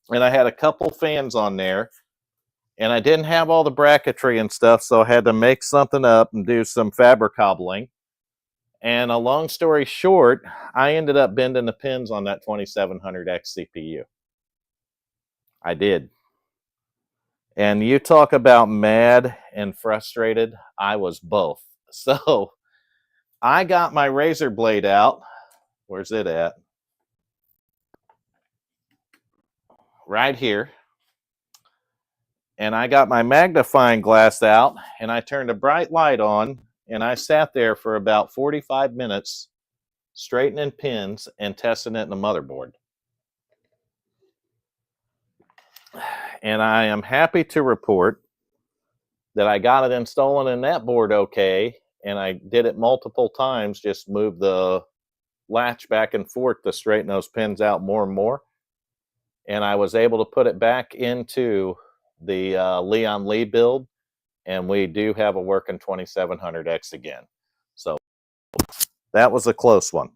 and I had a couple fans on there, and I didn't have all the bracketry and stuff, so I had to make something up and do some fabric cobbling. And a long story short, I ended up bending the pins on that 2700X CPU. I did. And you talk about mad and frustrated. I was both. So I got my razor blade out. Where's it at? Right here. And I got my magnifying glass out and I turned a bright light on and I sat there for about 45 minutes straightening pins and testing it in the motherboard. And I am happy to report that I got it installed in that board okay, and I did it multiple times, just moved the latch back and forth to straighten those pins out more and more. And I was able to put it back into the Leon Lee build, and we do have a working 2700X again. So that was a close one.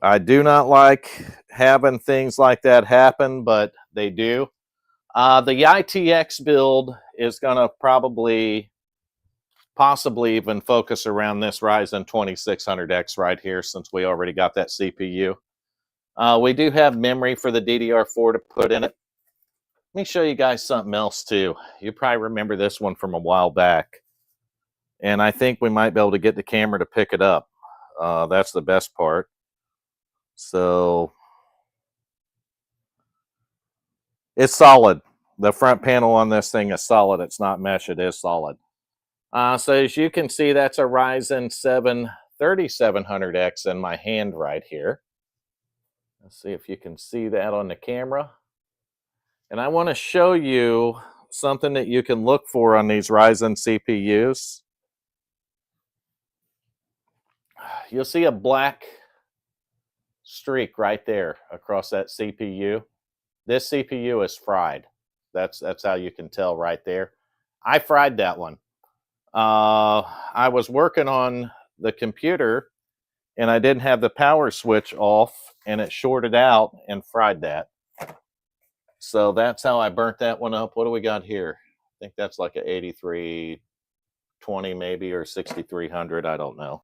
I do not like having things like that happen, but they do. The ITX build is going to possibly even focus around this Ryzen 2600X right here, since we already got that CPU. We do have memory for the DDR4 to put in it. Let me show you guys something else too. You probably remember this one from a while back. And I think we might be able to get the camera to pick it up. That's the best part. So it's solid. The front panel on this thing is solid. It's not mesh, it is solid. So as you can see, that's a Ryzen 7 3700X in my hand right here. Let's see if you can see that on the camera. And I want to show you something that you can look for on these Ryzen CPUs. You'll see a black streak right there across that CPU. This CPU is fried. That's how you can tell right there. I fried that one. I was working on the computer and I didn't have the power switch off and it shorted out and fried that. So that's how I burnt that one up. What do we got here? I think that's like a 8320 maybe, or 6300. I don't know.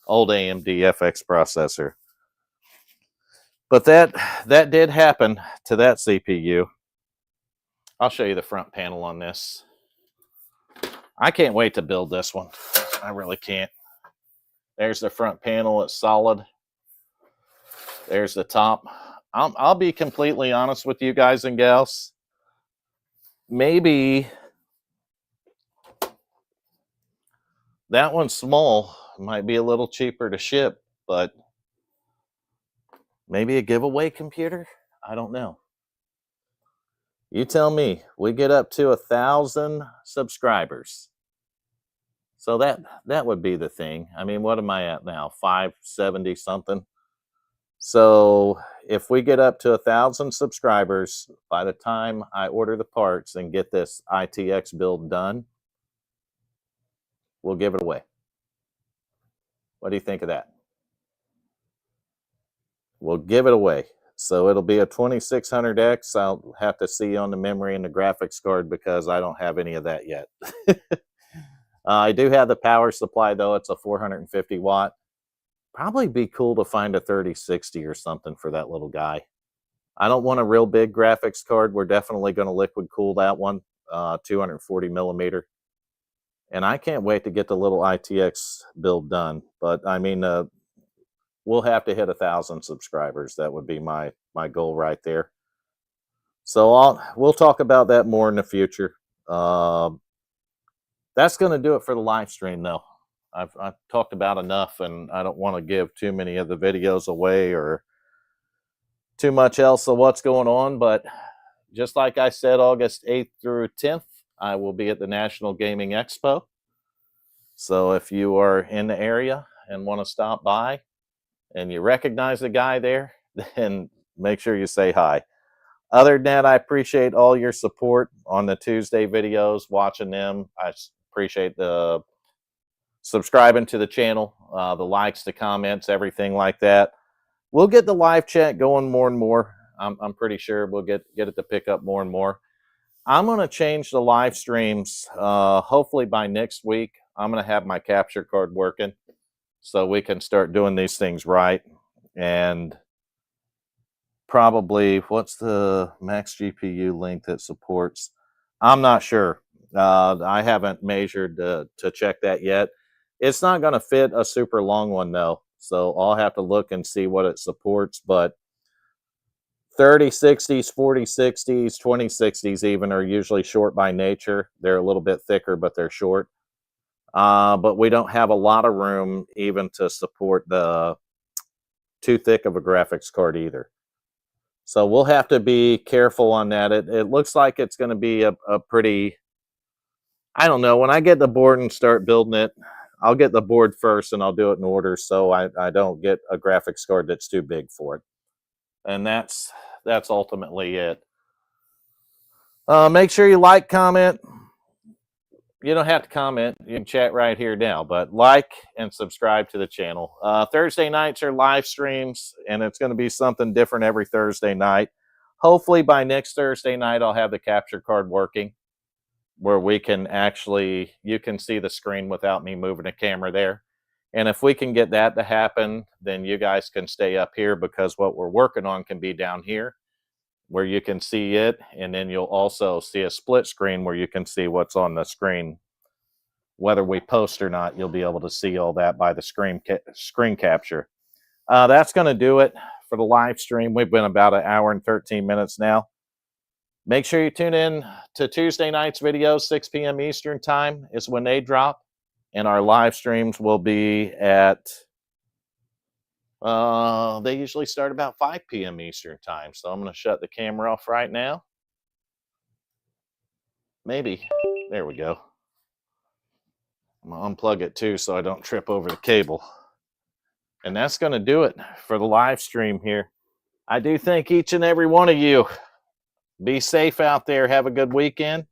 Old AMD FX processor. But that did happen to that CPU. I'll show you the front panel on this. I can't wait to build this one. I really can't. There's the front panel. It's solid. There's the top. I'll be completely honest with you guys and gals. Maybe that one's small. Might be a little cheaper to ship, but maybe a giveaway computer? I don't know. You tell me. We get up to 1,000 subscribers. So that would be the thing. I mean, what am I at now? 570 something. So if we get up to 1,000 subscribers, by the time I order the parts and get this ITX build done, we'll give it away. What do you think of that? We'll give it away. So it'll be a 2600X. I'll have to see on the memory and the graphics card because I don't have any of that yet. I do have the power supply though. It's a 450 watt. Probably be cool to find a 3060 or something for that little guy. I don't want a real big graphics card. We're definitely going to liquid cool that one, 240 millimeter. And I can't wait to get the little ITX build done. But I mean, we'll have to hit 1,000 subscribers. That would be my goal right there. So we'll talk about that more in the future. That's going to do it for the live stream, though. I've talked about enough, and I don't want to give too many of the videos away or too much else of what's going on. But just like I said, August 8th through 10th, I will be at the National Gaming Expo. So if you are in the area and want to stop by and you recognize the guy there, then make sure you say hi. Other than that, I appreciate all your support on the Tuesday videos, watching them. I appreciate the subscribing to the channel, the likes, the comments, everything like that. We'll get the live chat going more and more. I'm pretty sure we'll get it to pick up more and more. I'm going to change the live streams. Hopefully by next week, I'm going to have my capture card working so we can start doing these things right and probably, what's the max GPU length it supports? I'm not sure. I haven't measured to check that yet. It's not going to fit a super long one though, so I'll have to look and see what it supports. But 3060s, 4060s, 2060s even are usually short by nature. They're a little bit thicker, but they're short. But we don't have a lot of room even to support the too thick of a graphics card either. So we'll have to be careful on that. It looks like it's going to be a pretty, I don't know, when I get the board and start building it, I'll get the board first and I'll do it in order so I don't get a graphics card that's too big for it. And that's ultimately it. Make sure you like, comment. You don't have to comment. You can chat right here now, but like and subscribe to the channel. Thursday nights are live streams, and it's going to be something different every Thursday night. Hopefully by next Thursday night, I'll have the capture card working where we can actually, you can see the screen without me moving the camera there. And if we can get that to happen, then you guys can stay up here because what we're working on can be down here where you can see it. And then you'll also see a split screen where you can see what's on the screen. Whether we post or not, you'll be able to see all that by the screen capture. That's going to do it for the live stream. We've been about an hour and 13 minutes now. Make sure you tune in to Tuesday night's videos, 6 p.m. Eastern time is when they drop. And our live streams will be at, they usually start about 5 p.m. Eastern time. So I'm going to shut the camera off right now. Maybe. There we go. I'm going to unplug it too so I don't trip over the cable. And that's going to do it for the live stream here. I do thank each and every one of you. Be safe out there. Have a good weekend.